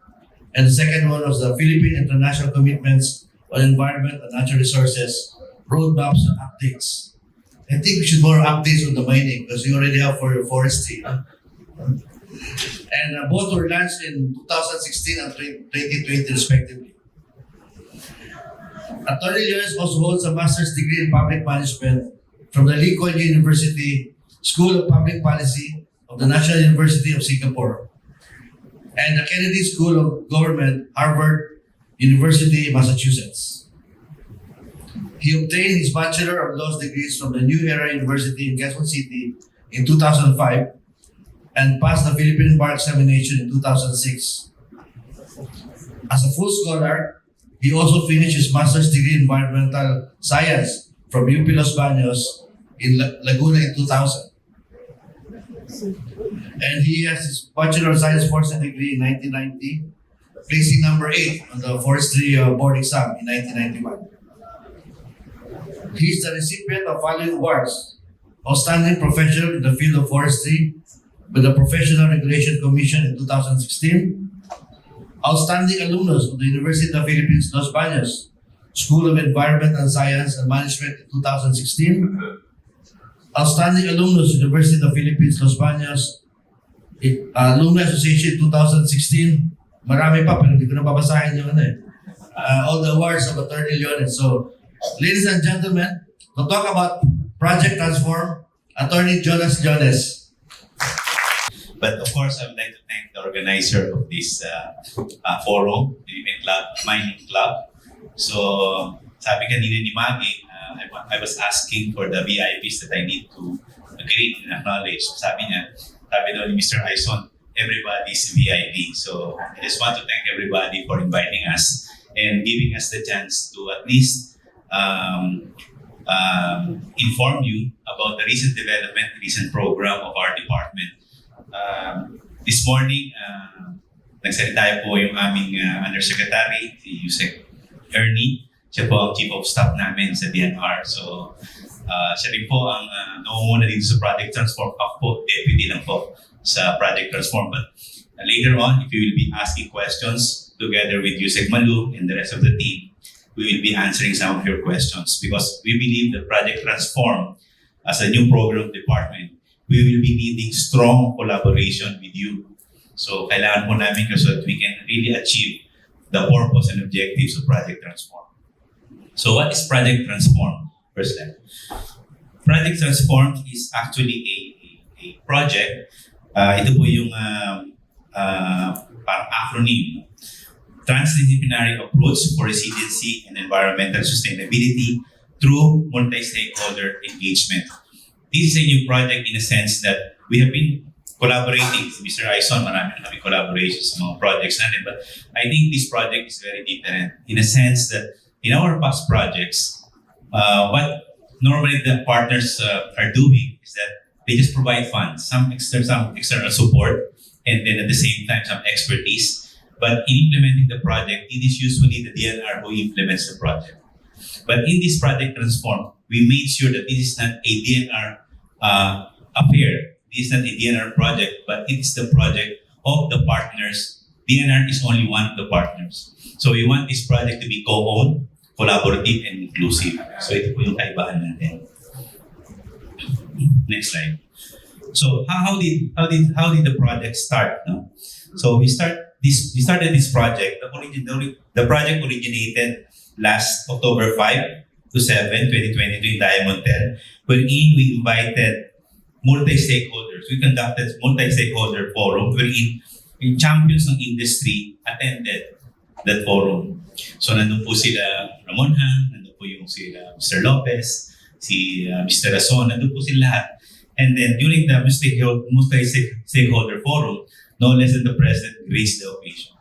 And the second one was the Philippine International Commitments on Environment and Natural Resources, Roadmaps and Updates. I think we should more updates on the mining because you already have for your forestry. No? And both were launched in 2016 and 2020 respectively. Attorney Jonas also holds a master's degree in public management from the Lee Kuan Yew University School of Public Policy of the National University of Singapore and the Kennedy School of Government, Harvard University, Massachusetts. He obtained his Bachelor of Laws degrees from the New Era University in Quezon City in 2005 and passed the Philippine Bar Examination in 2006. As a full scholar, he also finished his master's degree in environmental science from UP Los Baños in Laguna in 2000. And he has his Bachelor of Science Forestry degree in 1990, placing number 8 on the Forestry Board exam in 1991. He is the recipient of following awards: Outstanding Professional in the Field of Forestry with the Professional Regulation Commission in 2016, Outstanding Alumnus of the University of the Philippines, Los Baños, School of Environment and Science and Management in 2016, Outstanding Alumnus, University of the Philippines, Los Baños, Alumni Association 2016, marami pa pero hindi ko na babasahin yung all the awards of Attorney Jonas. So, ladies and gentlemen, to talk about Project Transform, Attorney Jonas. But of course, I would like to thank the organizer of this forum, Philippine Mining Club. So, sabi kanina ni Maggie, I was asking for the VIPs that I need to greet and acknowledge. Sabi daw ni Mr. Ayson, everybody's VIP. So I just want to thank everybody for inviting us and giving us the chance to at least inform you about the recent development, recent program of our department. This morning, nagsalita po yung aming Undersecretary, si Usec Erni. Siya po ang Chief of Staff namin sa DENR. So, siya rin po ang namumuna dito sa Project Transform. Ako po, deputy lang po sa Project Transform. But later on, if you will be asking questions together with Usec Malu and the rest of the team, we will be answering some of your questions because we believe that Project Transform, as a new program department, we will be needing strong collaboration with you. So, kailangan po namin so that we can really achieve the purpose and objectives of Project Transform. So, what is Project Transform? First step. Project Transform is actually a project. Ito po yung parang acronym. Transdisciplinary approach for resiliency and environmental sustainability through multi-stakeholder engagement. This is a new project in a sense that we have been collaborating with Mr. Ayson, marami na kami collaborations sa mga projects natin. But I think this project is very different in a sense that in our past projects, what normally the partners are doing is that they just provide funds, some external support, and then at the same time some expertise. But in implementing the project, it is usually the DENR who implements the project. But in this Project Transform, we made sure that this is not a DENR affair. This is not a DENR project, but it is the project of the partners. DENR is only one of the partners. So we want this project to be co-owned, collaborative, and inclusive. So ito po yung kaibahan natin. Next slide. So how did the project start? No? So we started this project. The project originated last October 5 to 7, 2022 in Diamond 10, wherein we invited multi-stakeholders. We conducted multi-stakeholder forum wherein yung champions ng industry attended that forum. So nandun po sila Ramon Han, nandun po yung sila Mr. Lopez, si Mr. Rason, nandun po sila lahat. And then during the multi-stakeholder forum, no less than the President graced the occasion.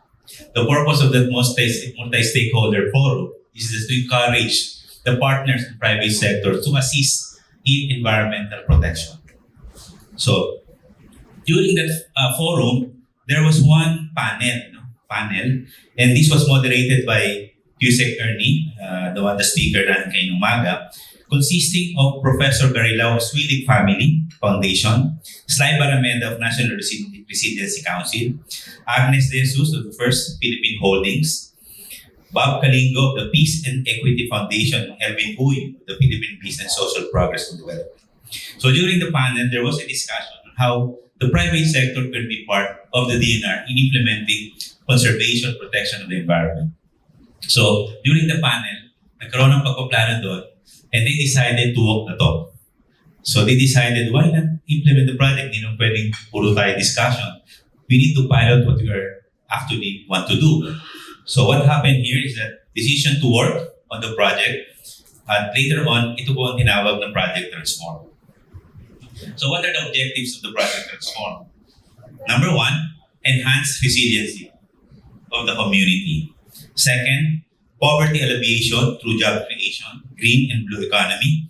The purpose of that multi-stakeholder forum is just to encourage the partners in private sector to assist in environmental protection. So, during that forum, there was one panel, and this was moderated by Usec Erni, the speaker natin kayong umaga, consisting of Professor Marilou of Swillig Family Foundation, Sly Baramenda of National Resiliency Council, Agnes De Jesus of the First Philippine Holdings, Bob Kalingo of the Peace and Equity Foundation, and Elvin Huy of the Philippine Peace and Social Progress and Development. So during the panel, there was a discussion on how the private sector can be part of the DENR in implementing conservation, protection of the environment. So during the panel, nagkaroon ng pagpaplano doon, and they decided to walk the talk. So they decided, why not implement the project? Hindi naman pwedeng puro tayo discussion. We need to pilot what we actually want to do. So what happened here is that decision to work on the project, at later on, ito po ang tinawag ng Project Transform. So what are the objectives of the Project Transform? Number one, enhance resiliency of the community. Second, poverty alleviation through job creation, green and blue economy,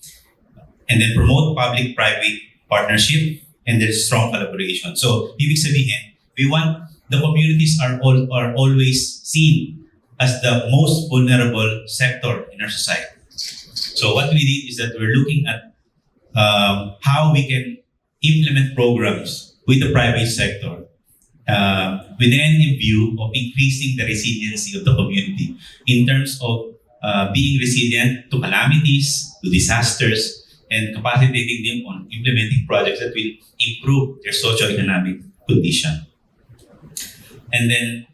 and then promote public-private partnership, and there's strong collaboration. So, ibig sabihin, we want the communities are always seen as the most vulnerable sector in our society. So, what we did is that we're looking at how we can implement programs with the private sector with the end in view of increasing the resiliency of the community in terms of being resilient to calamities, to disasters, and capacitating them on implementing projects that will improve their socio-economic condition. And then,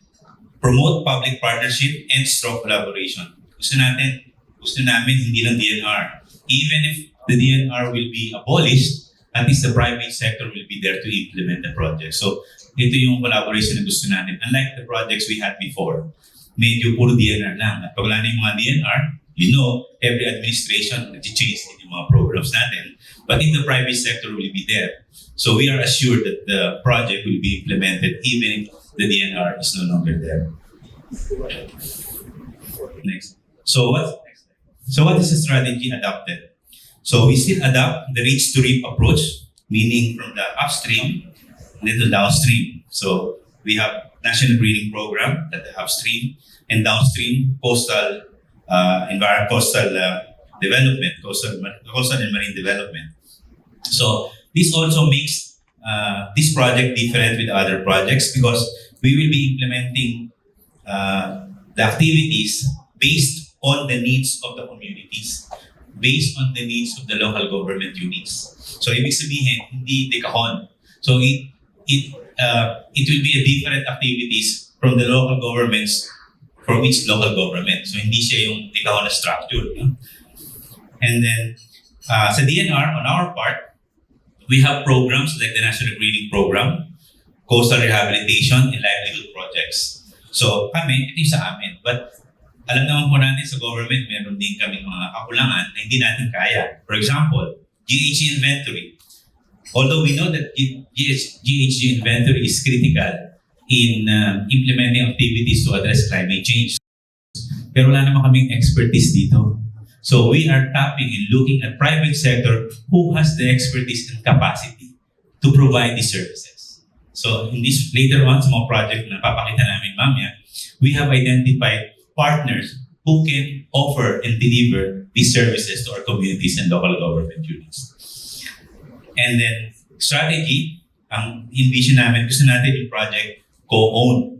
promote public partnership and strong collaboration. Gusto namin hindi lang DENR. Even if the DENR will be abolished, at least the private sector will be there to implement the project. So, ito yung collaboration na gusto natin. Unlike the projects we had before, medyo puro DENR lang. At pag wala na yung mga DENR, you know, every administration nag-change din yung mga programs natin. but if the private sector will be there. So we are assured that the project will be implemented even if the DNR is no longer there. Next. So what is the strategy adopted? So we still adopt the reach to reap approach, meaning from the upstream and then to downstream. So we have national greening program at the upstream and downstream coastal development, coastal and marine development. So this also makes this project different with other projects because we will be implementing the activities based on the needs of the communities, based on the needs of the local government units. So ibig sabihin, hindi dekahon. So it will be a different activities from the local governments from each local government. So hindi siya yung dekahon na structure. No? And then sa DNR, on our part, we have programs like the National Greening Program, Coastal Rehabilitation, and Livelihood Projects. So kami, ito yung sa amin. But alam naman po natin sa government, meron din kaming mga kakulangan na hindi natin kaya. For example, GHD inventory. Although we know that GHD inventory is critical in implementing activities to address climate change. Pero wala naman kaming expertise dito. So we are tapping and looking at private sector who has the expertise and capacity to provide these services. So in this later on sa mga project na papakita namin mamaya, we have identified partners who can offer and deliver these services to our communities and local government units. And then strategy, ang envision namin, gusto natin yung project co-owned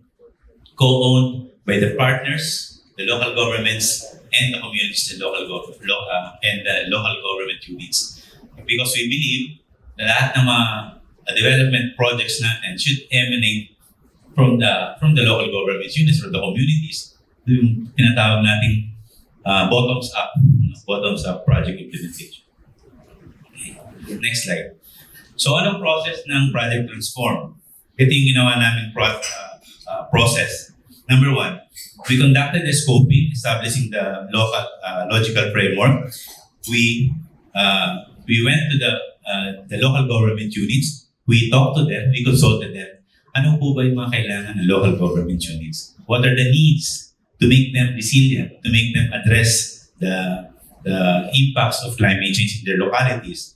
by the partners, the local governments, and the communities and local government units. Because we believe na lahat ng mga development projects natin should emanate from the local government units, from the communities. Yung tinatawag nating bottoms up project implementation. Okay. Next slide. So anong process ng Project Transform? Ito yung ginawa namin process. Number one, we conducted the scoping, establishing the logical framework. We went to the local government units. We talked to them. We consulted them. Ano po ba yung mga kailangan ng local government units? What are the needs to make them resilient, to make them address the impacts of climate change in their localities?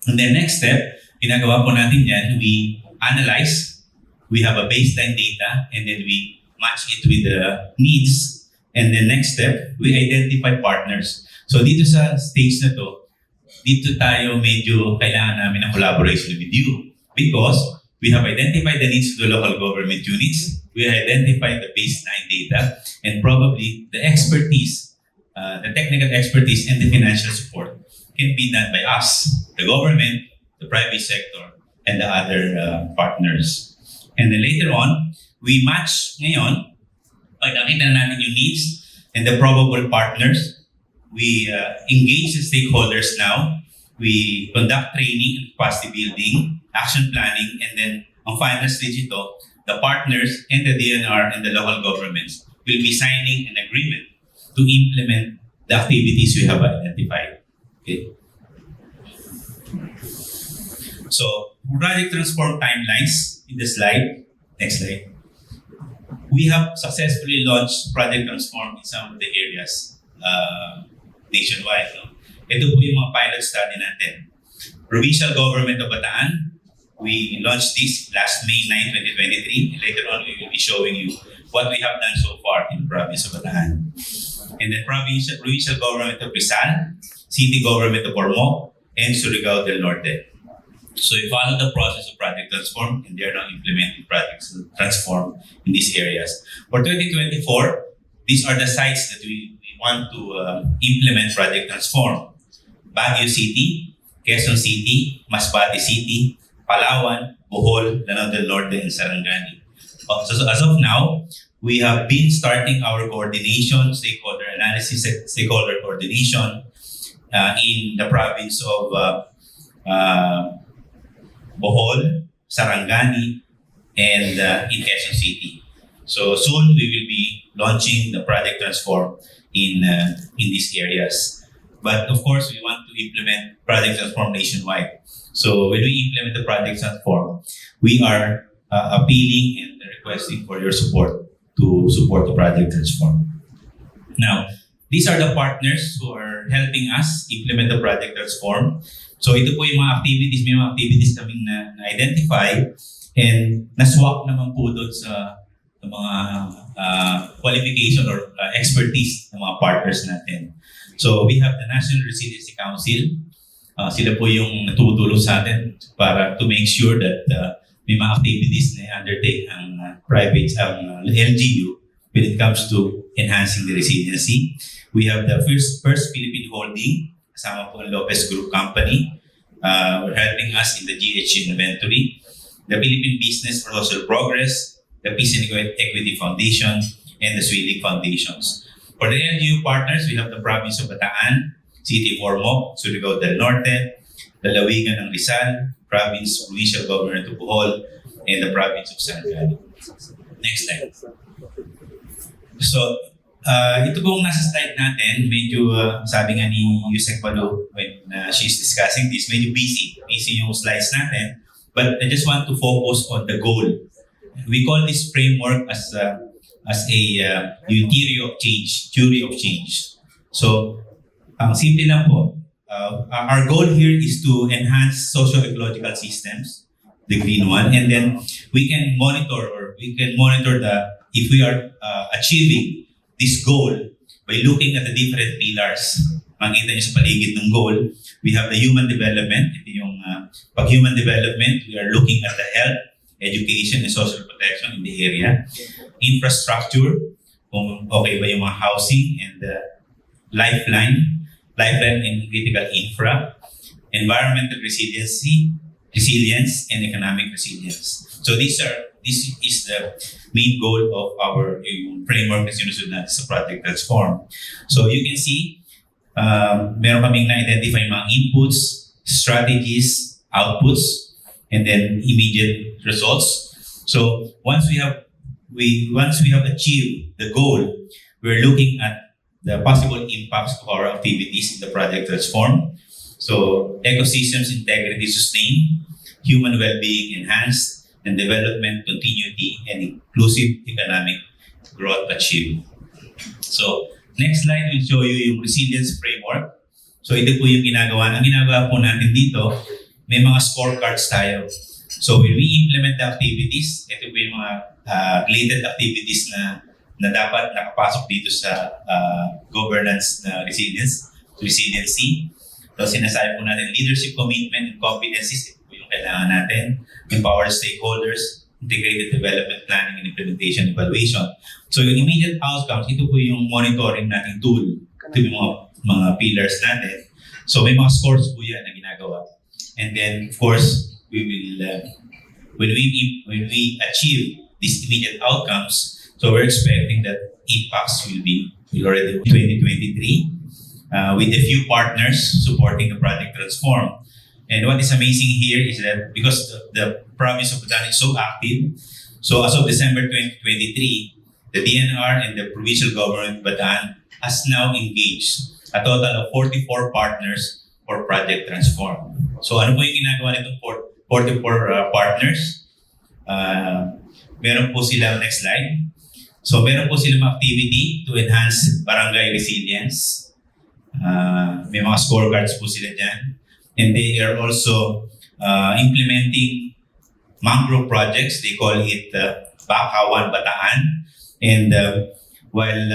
And then next step, ginagawa po natin yan, we analyze, we have a baseline data, and then we match it with the needs. And the next step, we identify partners. So dito sa stage na to, dito tayo medyo kailangan namin ng collaboration with you because we have identified the needs of the local government units, we identified the baseline data, and probably the expertise, the technical expertise and the financial support can be done by us, the government, the private sector, and the other partners. And then later on, we match ngayon, pag nakita na natin yung needs and the probable partners, we engage the stakeholders now, we conduct training and capacity building, action planning, and then ang final stage ito, the partners and the DNR and the local governments will be signing an agreement to implement the activities we have identified. Okay. So, Project Transform timelines in the slide. Next slide. We have successfully launched Project Transform in some of the areas nationwide. No? Ito po yung mga pilot study natin. Provincial Government of Bataan, we launched this last May 9, 2023. Later on, we will be showing you what we have done so far in the province of Bataan. And then Provincial Government of Rizal, City Government of Ormoc, and Surigao del Norte. So we follow the process of Project Transform, and they are now implementing Project Transform in these areas. For 2024, these are the sites that we want to implement Project Transform. Baguio City, Quezon City, Masbate City, Palawan, Bohol, Lanao del Norte, and Sarangani. So as of now, we have been starting our coordination, stakeholder analysis, stakeholder coordination in the province of Bohol, Sarangani, and in Quezon City. So soon we will be launching the Project Transform in these areas. But of course, we want to implement Project Transform nationwide. So when we implement the Project Transform, we are appealing and requesting for your support to support the Project Transform. Now, these are the partners who are helping us implement the Project Transform. So ito po yung mga activities, may mga activities kaming na-identify and naswak naman po doon sa mga qualification or expertise ng mga partners natin. So we have the National Resiliency Council. Sila po yung natutulong sa atin para to make sure that may mga activities na undertake ang LGU when it comes to enhancing the resiliency. We have the first Philippine Holding, kasama po ang Lopez Group Company. We're helping us in the GHD inventory. The Philippine Business for Social Progress, the Peace and Equity Foundation, and the Swilling Foundations. For the LGU partners, we have the Province of Bataan, City of Ormoc, Surigao del Norte, Lalawigan ng Rizal, Province Provincial Government of Bohol, and the Province of San Galo. Next slide. So, ito pong nasa slide natin, medyo sabi nga ni Usec when she's discussing this, medyo busy yung slides natin. But I just want to focus on the goal. We call this framework as a theory of change. So, ang simple lang po, our goal here is to enhance socio-ecological systems, the green one, and then we can monitor if we are achieving this goal by looking at the different pillars. Makita niyo sa paligid ng goal, we have the human development. Ito yung pag human development, we are looking at the health, education, and social protection in the area. Infrastructure, kung okay ba yung mga housing and lifeline and critical infra. Environmental resilience, and economic resilience. So this is the main goal of our framework na sinusunod natin sa Project Transform. So you can see, meron kaming na-identify mga inputs, strategies, outputs, and then immediate results. So once we have achieved the goal, we're looking at the possible impacts of our activities in the Project Transform. So ecosystems integrity sustained, human well-being enhanced, and development continuity and inclusive economic growth achieved. So next slide will show you yung resilience framework. So ito po yung ginagawa. Ang ginagawa po natin dito, may mga scorecards tayo. So when we implement the activities, ito po yung mga related activities na dapat nakapasok dito sa governance na resiliency. So sinasabi po natin leadership commitment and competencies, ito po yung kailangan natin. Empower stakeholders, integrated development planning and implementation evaluation. So yung immediate outcomes, ito po yung monitoring nating tool. Ito yung mga pillars natin. So may mga scores po yan na ginagawa. And then of course, we will when we achieve these immediate outcomes, so we're expecting that impacts will already 2023 with a few partners supporting the Project Transform. And what is amazing here is that because the province of Bataan is so active, so as of December 2023, the DENR and the provincial government of Bataan has now engaged a total of 44 partners for Project Transform. So ano po yung ginagawa nitong 44 partners? Meron po sila, next slide. So meron po silang activity to enhance barangay resilience. May mga scorecards po sila dyan. And they are also implementing mangrove projects. They call it Bakawan Bataan. And while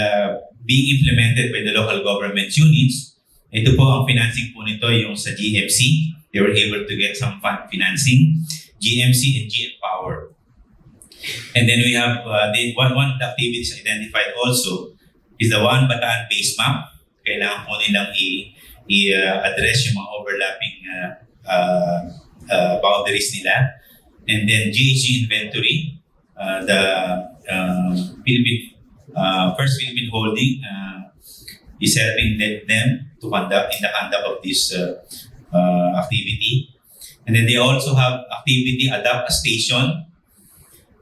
being implemented by the local government units, ito po ang financing po nito yung sa GMC. They were able to get some fund financing. GMC and GM Power. And then we have one of the activities identified also is the One Bataan base map. Kailangan po nilang i-address yung mga overlapping boundaries nila. And then GHD inventory, the first Philippine Holding is helping them to conduct of this activity. And then they also have activity adapt a station,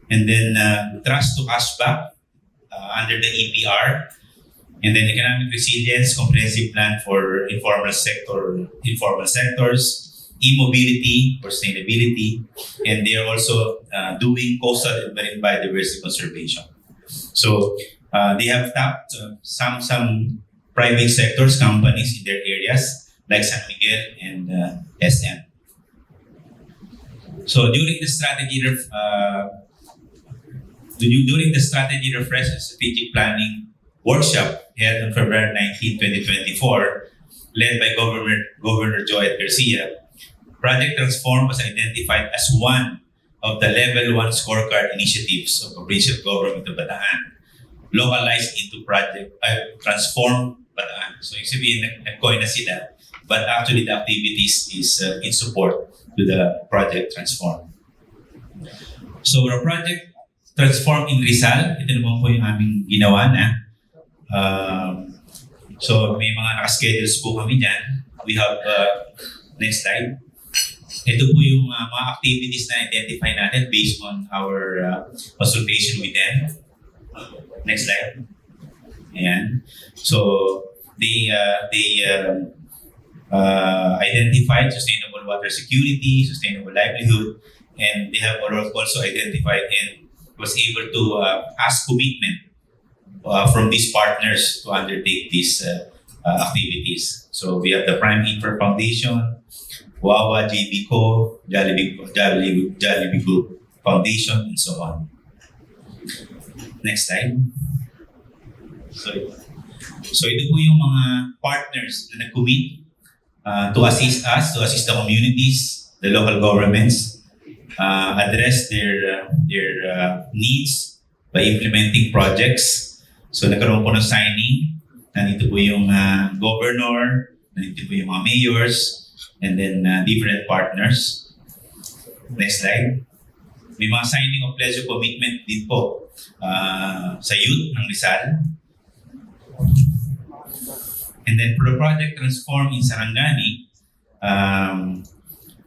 and then trust to cashback under the EPR. And then economic resilience, comprehensive plan for informal sectors, e-mobility for sustainability, and they are also doing coastal and marine biodiversity conservation. So they have tapped some private sectors, companies in their areas like San Miguel and SM. So during the strategy refresh and strategic planning workshop held on February 19, 2024, led by Governor Joel Garcia, Project Transform was identified as one of the Level 1 scorecard initiatives of the provincial government of Bataan, localized into Project Transform Bataan. So yung sabihin, nag-coin na sila, but actually the activities is in support to the Project Transform. So our Project Transform in Rizal, ito naman po yung aming ginawa na. So may mga nakaschedules po kami dyan. We have, next slide. Ito po yung mga activities na identify natin based on our consultation with them. Next slide. Ayan. So they identified sustainable water security, sustainable livelihood, and they have also identified and was able to ask commitment from these partners to undertake these activities. So we have the Prime Infra Foundation, Wawa, JB Co, Jollibee Group Foundation, and so on. Next slide. So ito po yung mga partners na nag-commit to assist us, to assist the communities, the local governments, address their needs by implementing projects. So nagkaroon po ng signing. Nandito po yung governor, nandito po yung mga mayors, and then different partners. Next slide. May mga signing of pledge of commitment din po sa youth ng Rizal. And then for the Project Transform in Sarangani,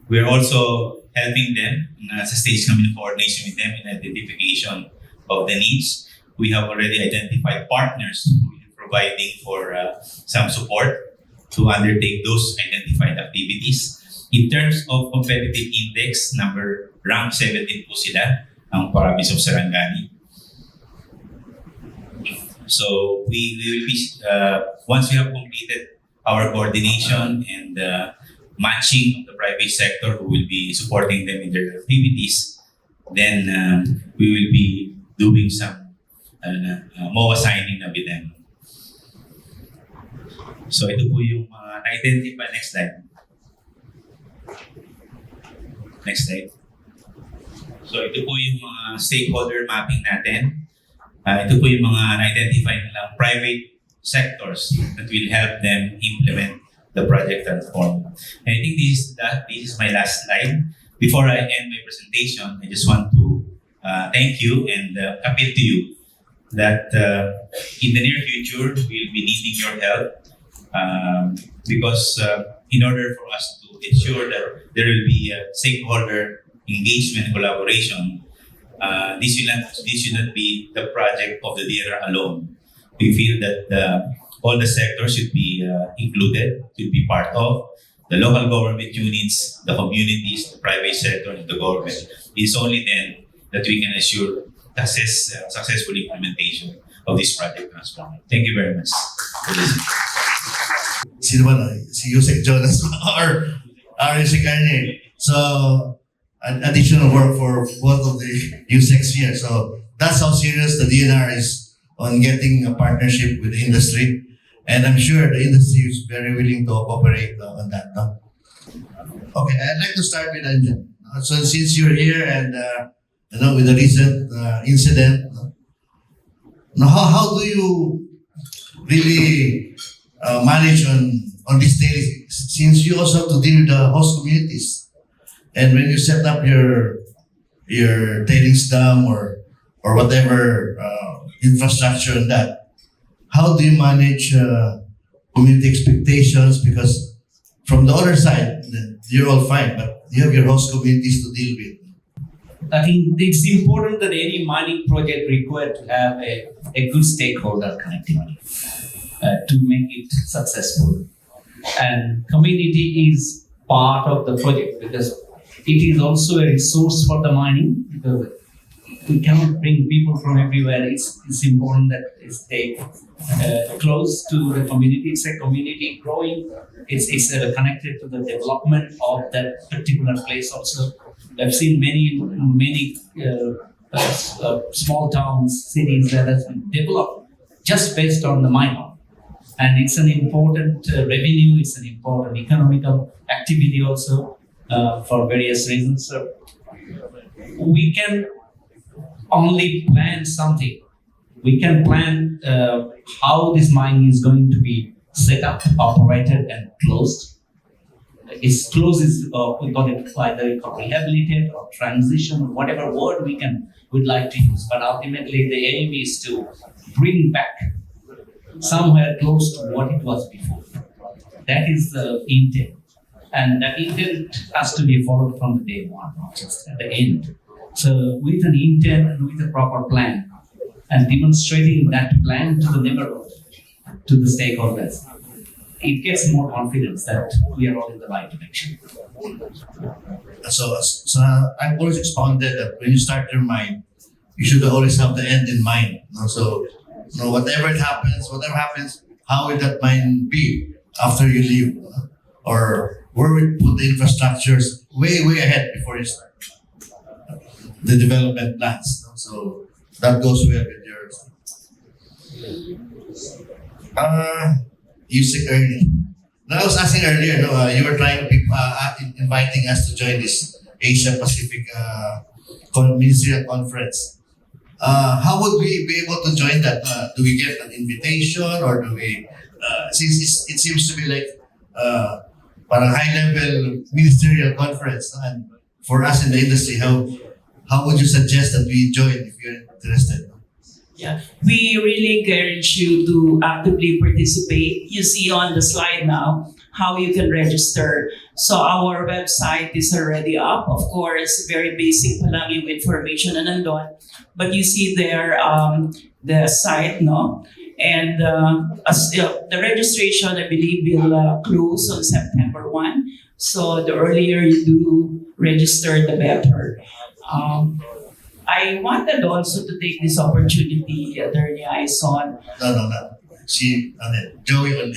we're also helping them sa stage kami ng coordination with them in identification of the needs. We have already identified partners who are providing for some support to undertake those identified activities. In terms of competitive index, rank 17 po sila, ang province of Sarangani. So we will be, once we have completed our coordination and matching of the private sector who will be supporting them in their activities, then we will be doing some MOA signing na with them. So ito po yung mga na-identify. Next slide. Next slide. So ito po yung mga stakeholder mapping natin. Ito po yung mga na-identify nilang private sectors that will help them implement the Project Transform. And I think this is my last slide. Before I end my presentation, I just want to thank you and appeal to you that in the near future, we'll be needing your help because in order for us to ensure that there will be a stakeholder engagement and collaboration, this should not be the project of the DENR alone. We feel that all the sectors should be included, should be part of the local government units, the communities, the private sector, and the government. It's only then that we can assure successful implementation of this project transform. Thank you very much for listening. Sino ba na? Si Usec Jonas or Usec Erni. So, additional work for both of the Usecs here. So, that's how serious the DENR is on getting a partnership with the industry. And I'm sure the industry is very willing to cooperate on that. No? Okay, I'd like to start with Anjan. So, since you're here and with the recent incident, now how do you really manage on this daily, since you also have to deal with the host communities, and when you set up your tailings dam or whatever infrastructure and that, how do you manage community expectations? Because from the other side, you're all fine, but you have your host communities to deal with. I think it's important that any mining project required to have a good stakeholder connectivity. to make it successful. And community is part of the project because it is also a resource for the mining because we cannot bring people from everywhere. It's important that they stay close to the community. It's a community growing. It's connected to the development of that particular place also. I've seen many small towns, cities that has been developed just based on the mining. And it's an important revenue, it's an important economical activity also for various reasons. So we can only plan something. We can plan how this mine is going to be set up, operated, and closed. Its close is we call it either rehabilitate or transition, whatever word we'd like to use. But ultimately, the aim is to bring back somewhere close to what it was before. That is the intent. And that intent has to be followed from the day one, not just at the end. So with an intent and with a proper plan and demonstrating that plan to the neighborhood, to the stakeholders, it gets more confidence that we are all in the right direction. So I've always expounded that when you start your mind, you should always have the end in mind. So whatever happens, how will that mind be after you leave? Or where we put the infrastructures way ahead before you start the development plans. So that goes well with yours. Usec Erni. Now I was asking earlier, you were trying inviting us to join this Asia Pacific Ministerial Conference. How would we be able to join that? Do we get an invitation or do we? Since it seems to be like parang high-level ministerial conference, and for us in the industry, how would you suggest that we join if you're interested? Yeah, we really encourage you to actively participate. You see on the slide now how you can register. So our website is already up. Of course, very basic pa lang yung information na nandun. But you see there the site, no? And the registration, I believe, will close on September 1. So the earlier you do register, the better. I wanted also to take this opportunity, Erni Ayson. No. Joey only.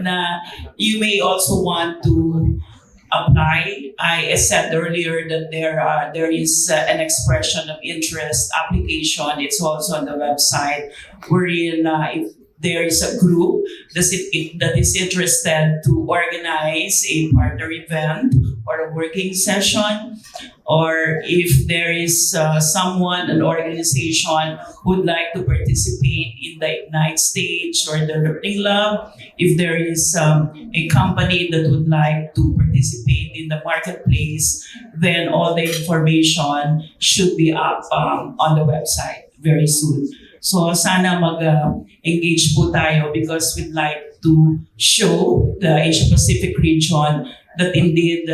Na you may also want to apply. I said earlier that there is an expression of interest application. It's also on the website, wherein if there is a group that is interested to organize a partner event or a working session, or if there is an organization who would like to participate in the Ignite stage or the Learning Lab, if there is a company that would like to participate in the marketplace, then all the information should be up on the website very soon. So sana mag-engage po tayo because we'd like to show the Asia Pacific region that indeed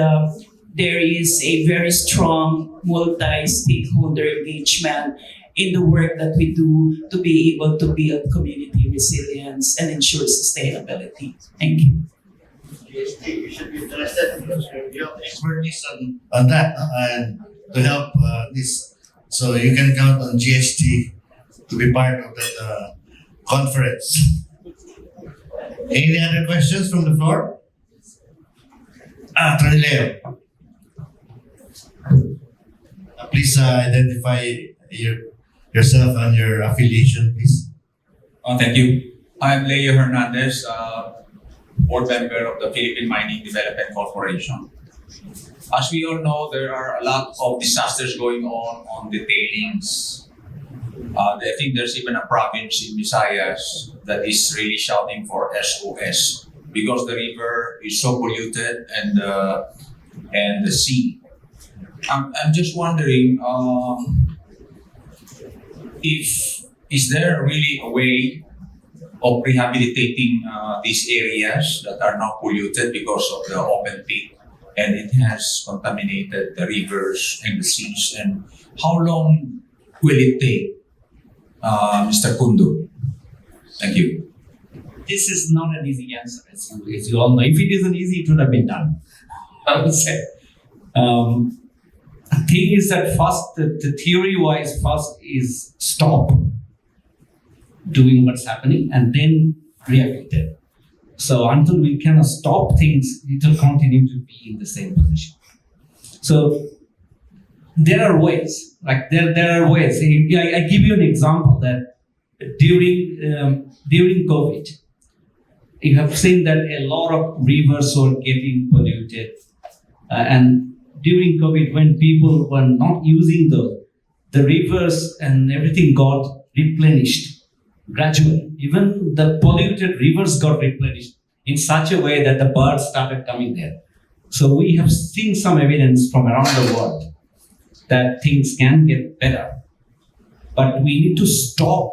there is a very strong multi-stakeholder engagement in the work that we do to be able to build community resilience and ensure sustainability. Thank you. GHD, you should be interested because you have expertise on that and to help this. So you can count on GHD to be part of that conference. Any other questions from the floor? Tranileo. Please identify yourself and your affiliation, please. Thank you. I'm Leo Hernandez, board member of the Philippine Mining Development Corporation. As we all know, there are a lot of disasters going on the tailings. I think there's even a province in Visayas that is really shouting for SOS because the river is so polluted and the sea. I'm just wondering is there really a way of rehabilitating these areas that are now polluted because of the open pit and it has contaminated the rivers and the seas, and how long will it take, Mr. Kundu? Thank you. this is not an easy answer, as you all know. If it isn't easy, it would have been done. I would say. The thing is that first, the theory-wise, first is stop doing what's happening and then rehabilitate. So until we cannot stop things, it will continue to be in the same position. So there are ways, there are ways. I give you an example that during COVID, you have seen that a lot of rivers were getting polluted, and during COVID, when people were not using the rivers and everything got replenished gradually. Even the polluted rivers got replenished in such a way that the birds started coming there. So we have seen some evidence from around the world that things can get better. But we need to stop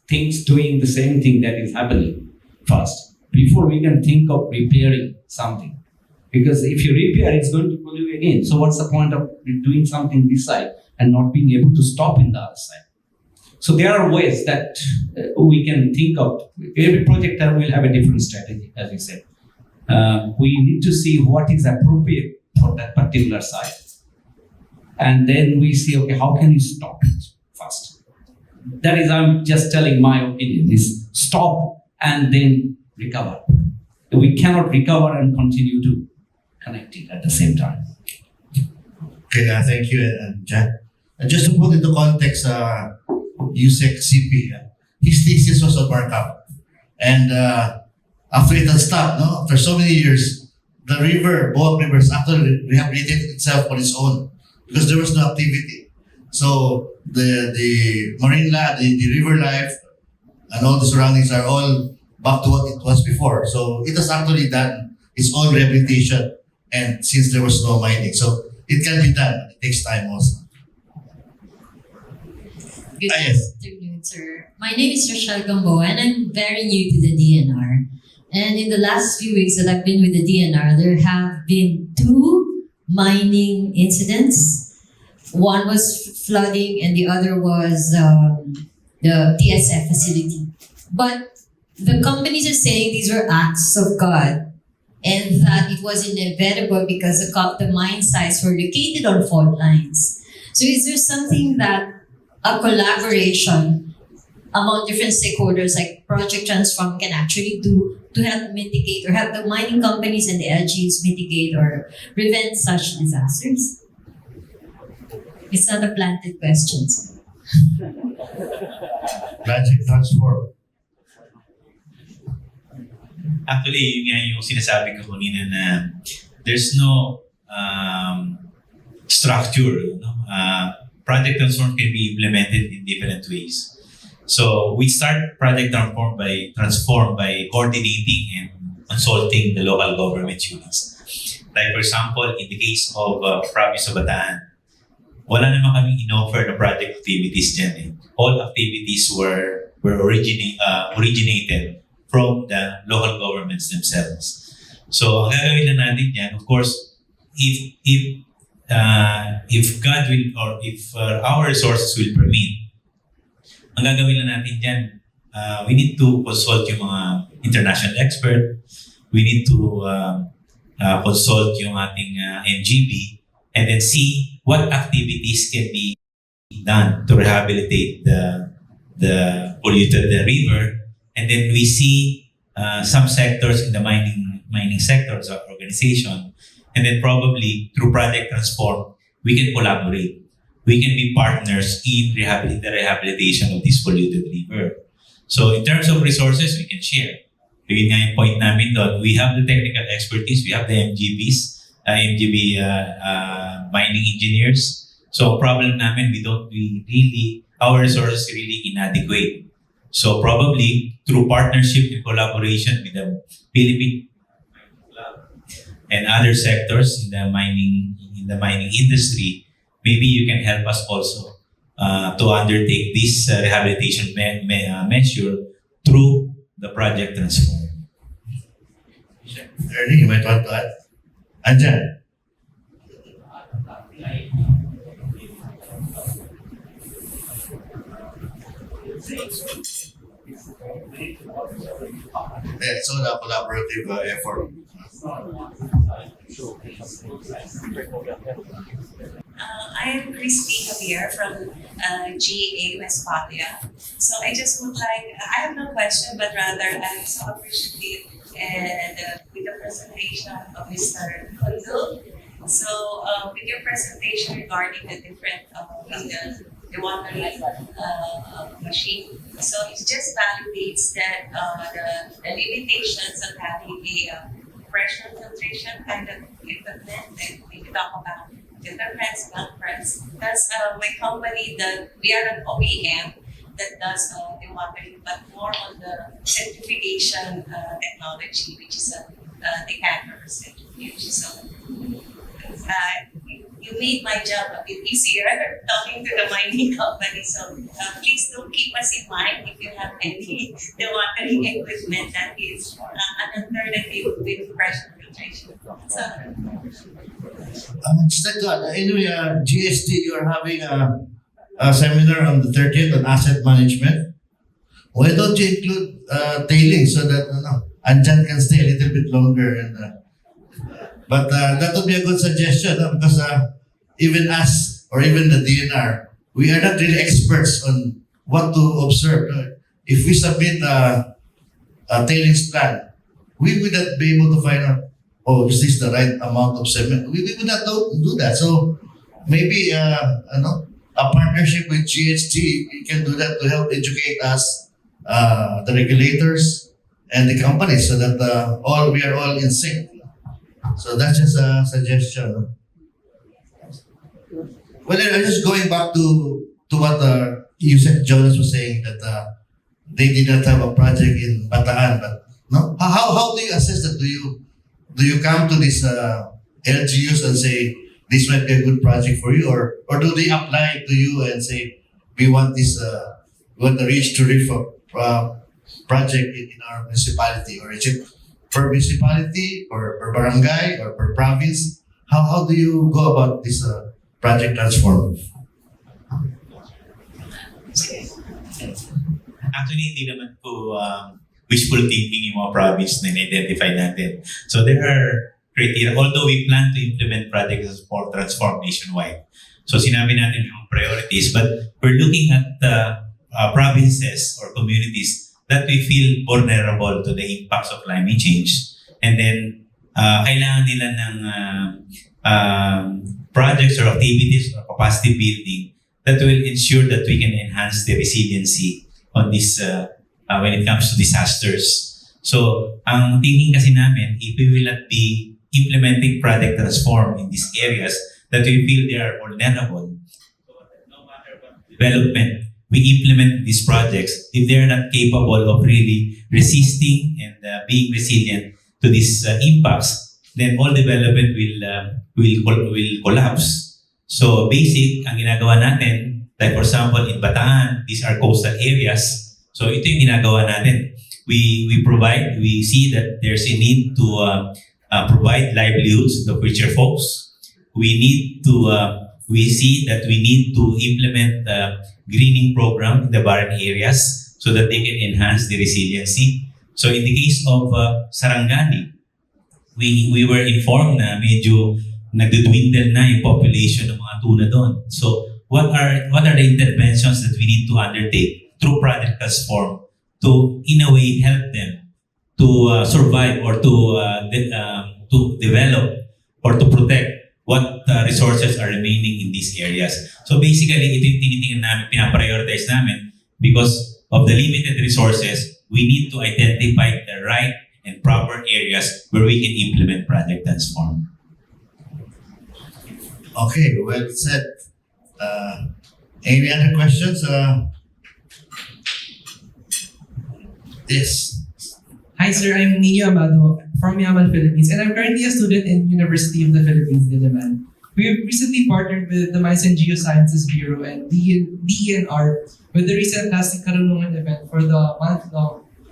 things doing the same thing that is happening first, before we can think of repairing something. Because if you repair, it's going to pollute again. So what's the point of doing something this side and not being able to stop in the other side? So there are ways that we can think of. Every project will have a different strategy, as we said. We need to see what is appropriate for that particular site. And then we see, okay, how can we stop it first? That is, I'm just telling my opinion, is stop and then recover. We cannot recover and continue to connect it at the same time. Okay, thank you, Anjan. Just to put into context, Usec CP, his thesis was on markup. And after it had stopped, after so many years, the river, both rivers, actually rehabilitated itself on its own because there was no activity. So the marine life, the river life, and all the surroundings are all back to what it was before. So it has actually done its own rehabilitation, and since there was no mining. So it can be done, but it takes time also. Good Yes. afternoon, sir. My name is Rochelle Gamboa, and I'm very new to the DNR. And in the last few weeks that I've been with the DNR, there have been 2 mining incidents. One was flooding, and the other was the TSF facility. But the companies are saying these were acts of God, and that it was inevitable because the mine sites were located on fault lines. So is there something that a collaboration among different stakeholders like Project Transform can actually do to help mitigate or help the mining companies and the LGs mitigate or prevent such disasters? It's not a planted question, sir. Magic transform. Actually, yun nga yung sinasabi ko kanina na there's no structure. Project Transform can be implemented in different ways. So we start Project Transform by coordinating and consulting the local government units. Like for example, in the case of province of Bataan, wala naman kaming in-offer na project activities dyan. Eh. All activities were originated from the local governments themselves. So ang gagawin lang natin yan, of course, if God will or if our resources will permit, ang gagawin lang natin dyan, we need to consult yung mga international expert, we need to consult yung ating NGB, and then see what activities can be done to rehabilitate the polluted river. And then we see some sectors in the mining sectors or organization, and then probably through Project Transform, we can collaborate. We can be partners in the rehabilitation of this polluted river. So in terms of resources, we can share. Yun nga yung point namin doon. We have the technical expertise, we have the MGBs, MGB mining engineers. So problem namin, our resources are really inadequate. So probably through partnership and collaboration with the Philippine and other sectors in the mining industry, maybe you can help us also to undertake this rehabilitation measure through the Project Transform. Erni, you might want to add. Anjan. Yeah, so the collaborative effort. I'm Christy Javier from GA Westphalia. So I just would like, I have no question, but rather I'm so appreciative and with the presentation of Mr. Kundu. So with your presentation regarding the different the watering machine, so it just validates that the limitations of having a pressure filtration kind of equipment, and we can talk about different brands, not brands. Because my company, we are an OEM that does the watering, but more on the centrifugation technology, which is a decanter centrifuge. So you made my job a bit easier talking to the mining company. So please do keep us in mind if you have any dewatering equipment that is an alternative with pressure filtration. So, Just like that, anyway, GHD, you're having a seminar on the 30th on asset management. Why don't you include tailings so that Anjan can stay a little bit longer? But that would be a good suggestion because even us or even the DNR, we are not really experts on what to observe. If we submit a tailings plan, we would not be able to find out, oh, is this the right amount of cement? We would not do that. So maybe a partnership with GHD, we can do that to help educate us, the regulators and the companies, so that we are all in sync. So that's just a suggestion. Well, I'm just going back to what Usec Jonas was saying, that they did not have a project in Bataan, but no. How do you assess that? Do you come to these LGUs and say this might be a good project for you, or do they apply to you and say we want this we want the reach to reef project in our municipality, or is it per municipality or per barangay or per province? How do you go about this project transform? Actually, hindi naman po wishful thinking yung mga province na identify natin. So there are criteria, although we plan to implement projects for transform nationwide. So sinabi natin yung priorities, but we're looking at provinces or communities that we feel vulnerable to the impacts of climate change. And then, kailangan nila ng projects or activities or capacity building that will ensure that we can enhance the resiliency on this when it comes to disasters. So, ang thinking kasi namin, if we will not be implementing Project Transform in these areas that we feel they are vulnerable, so no matter what development we implement these projects, if they are not capable of really resisting and being resilient to these impacts, then all development will collapse. So basic, ang ginagawa natin, like for example in Bataan, these are coastal areas. So ito yung ginagawa natin. We see that there's a need to provide livelihoods to future folks. We see that we need to implement greening program in the barren areas so that they can enhance the resiliency. So in the case of Sarangani, we were informed na medyo nagdudwindle na yung population ng mga tuna doon. So what are the interventions that we need to undertake through Project Transform to in a way help them to survive or to develop or to protect what resources are remaining in these areas. So basically, ito yung tinitingnan namin, pinaprioritize namin because of the limited resources, we need to identify the right and proper areas where we can implement Project Transform. Okay, well said. Any other questions? Yes. Hi sir, I'm Nino Amado from Yaman, Philippines, and I'm currently a student in University of the Philippines, Diliman. We have recently partnered with the Mines and Geosciences Bureau and DENR with the recent Plastic Karunungan event for the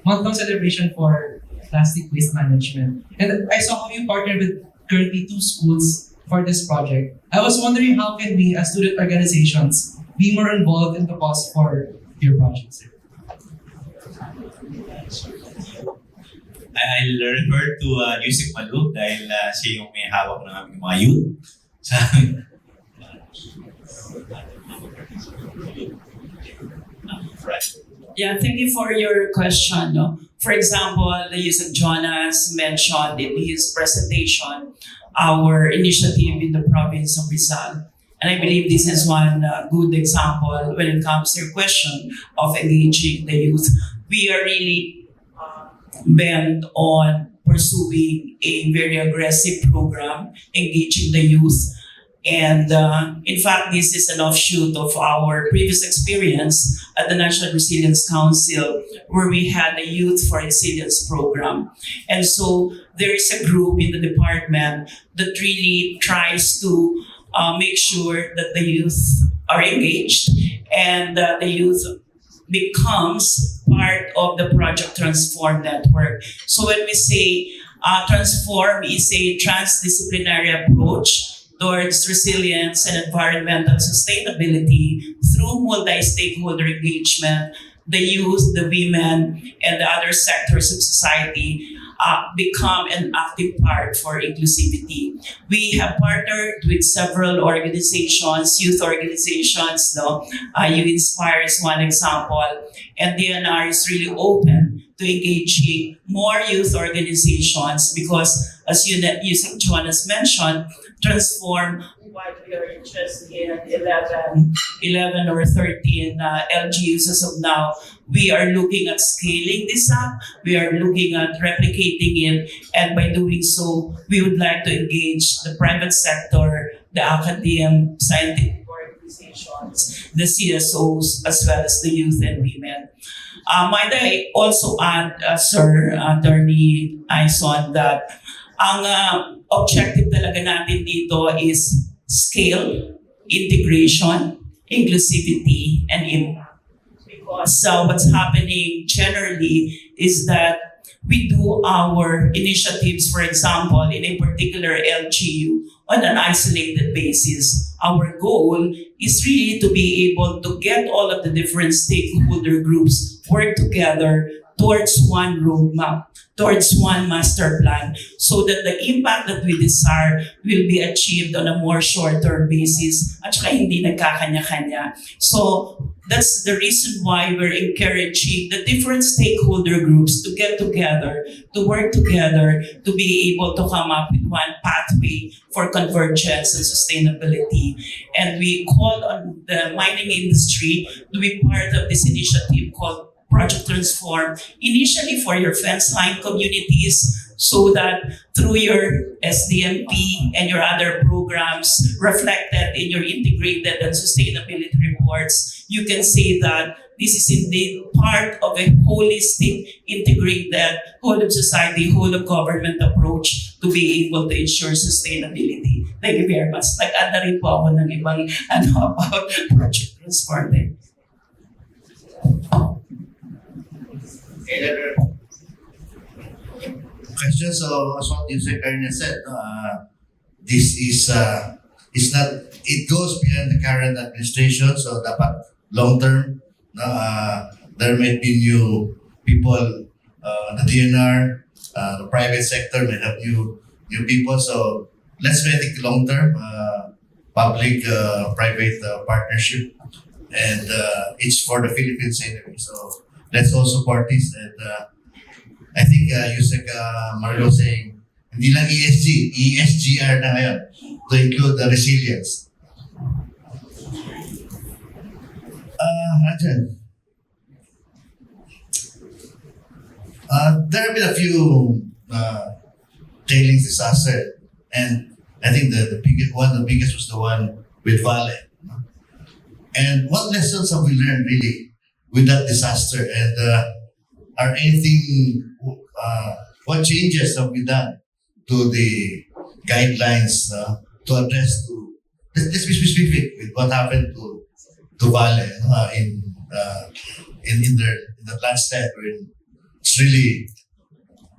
month-long celebration for plastic waste management. And I saw how you partnered with currently 2 schools for this project. I was wondering how can we as student organizations be more involved in the cause for your project, sir? I'll refer to Usec dahil siya yung may hawak ng aming mga youth. Sa Yeah, thank you for your question. No? For example, the use of Jonas mentioned in his presentation our initiative in the province of Rizal. And I believe this is one good example when it comes to your question of engaging the youth. We are really bent on pursuing a very aggressive program, engaging the youth. And in fact, this is an offshoot of our previous experience at the National Resilience Council, where we had a Youth for Resilience program. And so there is a group in the department that really tries to make sure that the youth are engaged and the youth becomes part of the Project Transform network. So when we say Transform is a transdisciplinary approach towards resilience and environmental sustainability through multi-stakeholder engagement, the youth, the women, and the other sectors of society become an active part for inclusivity. We have partnered with several organizations, youth organizations. No, You Inspire is one example, and DNR is really open to engaging more youth organizations because, as Jonas mentioned, Transform what we are interested in 11 or 13 LGUs as of now. We are looking at scaling this up. We are looking at replicating it. And by doing so, we would like to engage the private sector, the academic, scientific organizations, the CSOs, as well as the youth and women. Might I also add, Sir Erni Ayson, that ang objective talaga natin dito is scale, integration, inclusivity, and impact. Because what's happening generally is that we do our initiatives, for example, in a particular LGU on an isolated basis. Our goal is really to be able to get all of the different stakeholder groups work together towards one roadmap, towards one master plan, so that the impact that we desire will be achieved on a more short-term basis at saka hindi nagkakanya-kanya. So that's the reason why we're encouraging the different stakeholder groups to get together, to work together, to be able to come up with one pathway for convergence and sustainability. And we call on the mining industry to be part of this initiative called Project Transform, initially for your fence line communities, so that through your SDMP and your other programs reflected in your integrated and sustainability reports, you can say that this is indeed part of a holistic, integrated, whole of society, whole of government approach to be able to ensure sustainability. Thank you very much. Nag-add na rin po ako ng ibang about Project Transform. Question. So as what Erni said, this is it's not. It goes beyond the current administration. So dapat long term, there may be new people, the DNR, the private sector may have new people. So let's make it long term, public private partnership, and it's for the Philippines anyway. So let's all support this. And I think Usec Marilou saying, hindi lang ESG, ESGR na ngayon to include the resilience. Anjan. There have been a few tailings disaster, and I think the biggest was the one with Vale. And what lessons have we learned really with that disaster, and are anything what changes have we done to the guidelines to address to let's be specific with what happened to Vale in the landslide where it's really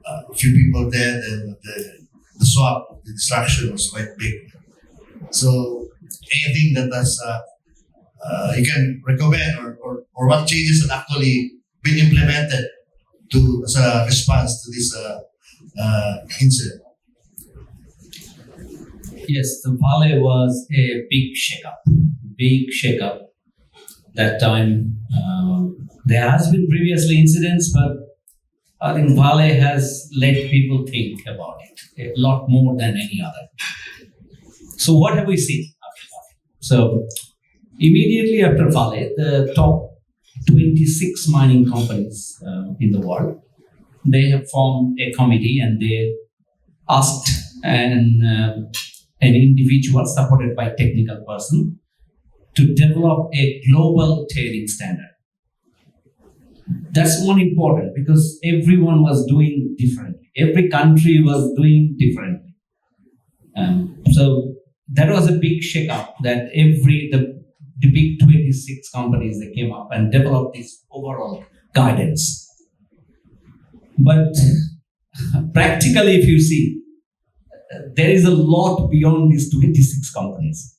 a few people dead, and the swap, the destruction was quite big. So anything that has you can recommend or what changes that actually been implemented to as a response to this incident? Yes, the Vale was a big shakeup. Big shakeup. That time, there has been previously incidents, but I think Vale has let people think about it a lot more than any other. So what have we seen after Vale? So immediately after Vale, the top 26 mining companies in the world, they have formed a committee and they asked an individual supported by technical person to develop a global tailing standard. That's one important because everyone was doing differently. Every country was doing differently. So that was a big shakeup that the big 26 companies that came up and developed this overall guidance. But practically, if you see, there is a lot beyond these 26 companies.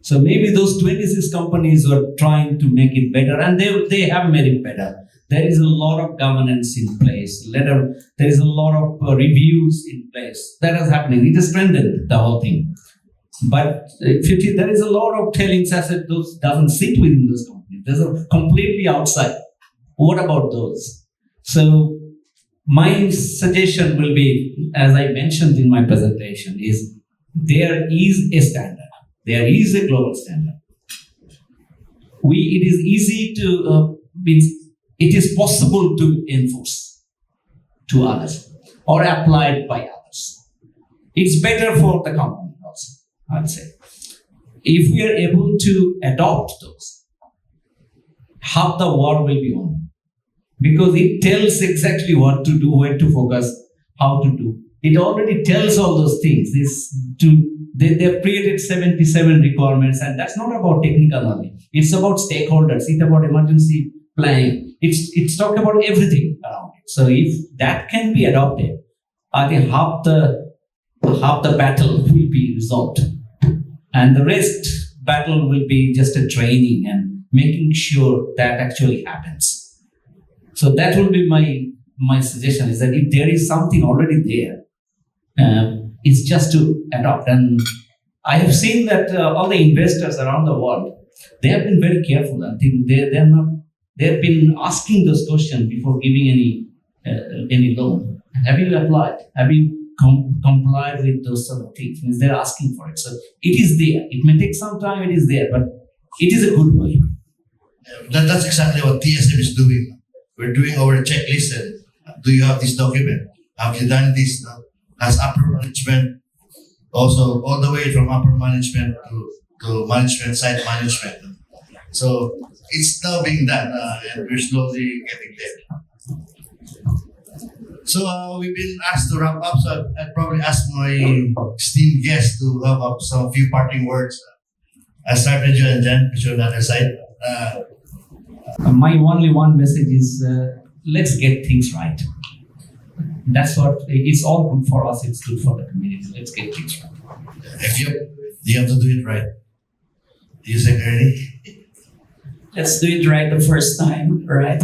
So maybe those 26 companies were trying to make it better, and they have made it better. There is a lot of governance in place. There is a lot of reviews in place. That is happening. It has strengthened the whole thing. But there is a lot of tailings asset those doesn't sit within those companies. Those are completely outside. What about those? So my suggestion will be, as I mentioned in my presentation, is there is a standard. There is a global standard. It is easy to, it is possible to enforce to others or applied by others. It's better for the company also, I'd say. If we are able to adopt those, half the war will be on. Because it tells exactly what to do, where to focus, how to do. It already tells all those things. They've created 77 requirements, and that's not about technical knowledge. It's about stakeholders. It's about emergency planning. It's talk about everything around it. So if that can be adopted, I think half the battle will be resolved, and the rest battle will be just a training and making sure that actually happens. So that will be my suggestion, is that if there is something already there, it's just to adopt. And I have seen that all the investors around the world, they have been very careful. I think they've been asking those questions before giving any loan. Have you applied? Have you complied with those sort of things? Means they're asking for it. So it is there. It may take some time. It is there, but it is a good way. That's exactly what TSM is doing. We're doing our checklist. And do you have this document? Have you done this? Has upper management, also all the way from upper management to management, site management. So it's now being done, and we're slowly getting there. So we've been asked to wrap up. So I'd probably ask my esteemed guests to have up some few parting words. I'll start with you, Anjan, which on the other side. My only one message is let's get things right. That's what it's all good for us. It's good for the community. Let's get things right. You have to do it right. Usec, Erni? Let's do it right the first time, right?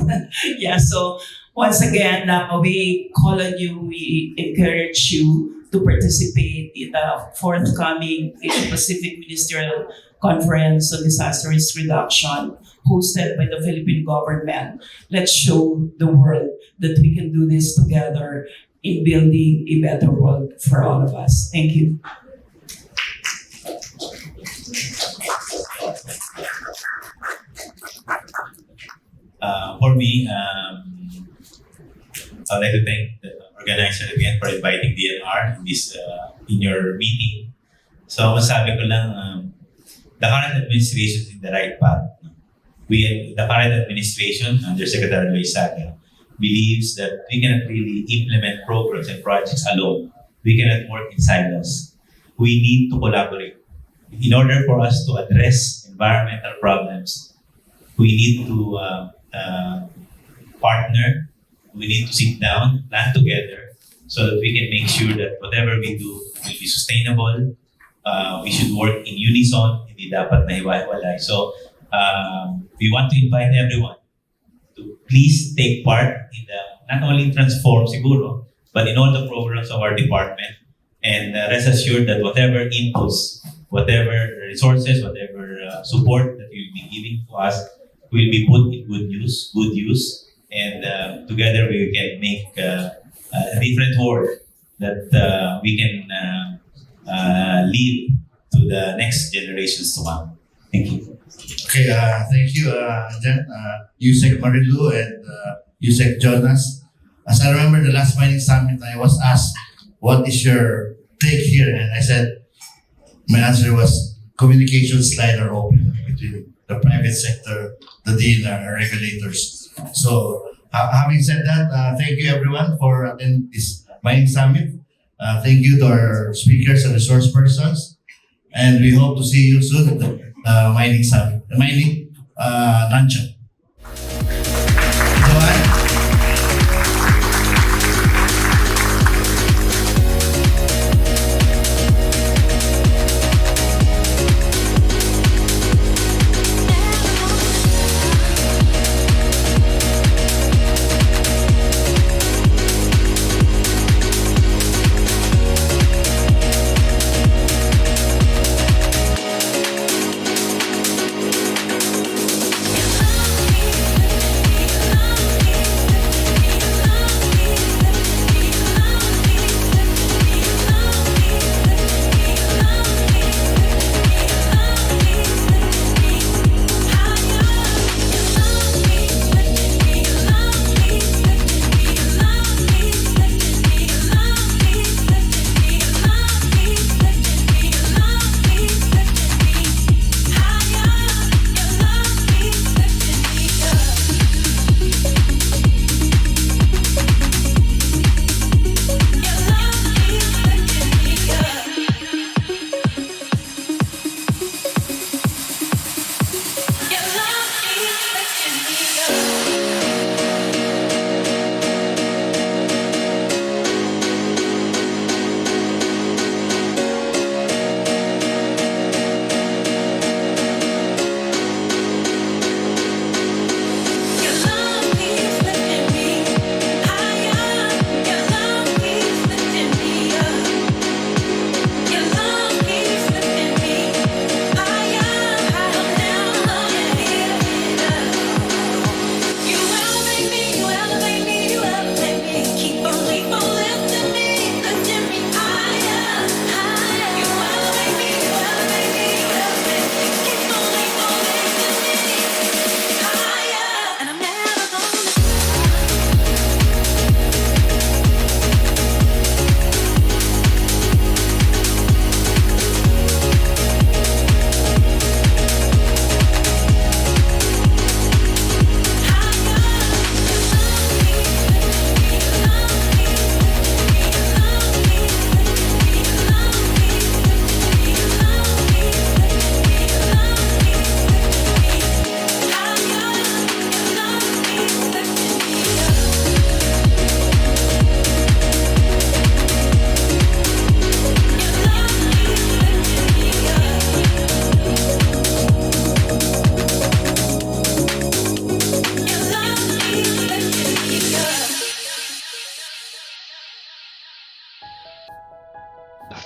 Yeah, so once again, we call on you, we encourage you to participate in the forthcoming Asia Pacific Ministerial Conference on Disaster Risk Reduction hosted by the Philippine government. Let's show the world that we can do this together in building a better world for all of us. Thank you. For me, I'd like to thank the organizer again for inviting DNR in your meeting. So masabi ko lang, the current administration is in the right path. The current administration under Secretary Seda believes that we cannot really implement programs and projects alone. We cannot work in silos. We need to collaborate. In order for us to address environmental problems, we need to partner. We need to sit down, plan together, so that we can make sure that whatever we do will be sustainable. We should work in unison, hindi dapat na hiwa-hiwalay. So we want to invite everyone to please take part in the, not only Transform siguro, but in all the programs of our department. And rest assured that whatever inputs, whatever resources, whatever support that you'll be giving to us will be put in good use, and together we can make a different world that we can lead to the next generations to come. Thank you. Okay, thank you, Anjan, Usec Marilou, and Usec Jonas. As I remember the last mining summit, I was asked, what is your take here? And I said, my answer was, communications line are open between the private sector, the DENR, and regulators. So, having said that, thank you everyone for attending this mining summit. Thank you to our speakers and resource persons. And we hope to see you soon at the mining summit, the mining luncheon. Joanne?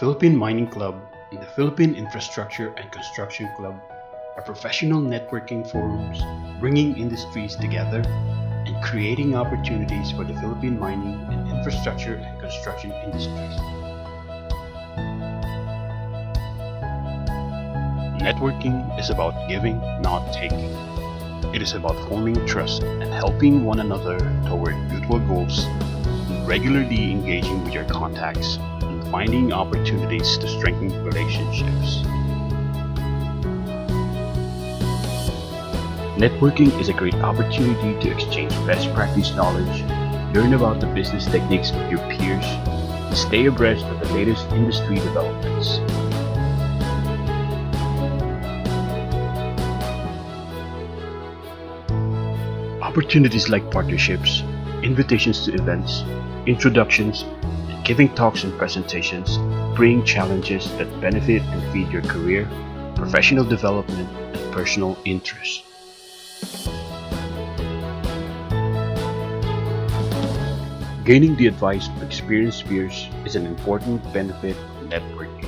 Philippine Mining Club and the Philippine Infrastructure and Construction Club are professional networking forums bringing industries together and creating opportunities for the Philippine mining and infrastructure and construction industries. Networking is about giving, not taking. It is about forming trust and helping one another toward mutual goals, regularly engaging with your contacts, and finding opportunities to strengthen relationships. Networking is a great opportunity to exchange best practice knowledge, learn about the business techniques of your peers, and stay abreast of the latest industry developments. Opportunities like partnerships, invitations to events, introductions, and giving talks and presentations bring challenges that benefit and feed your career, professional development, and personal interests. Gaining the advice of experienced peers is an important benefit of networking.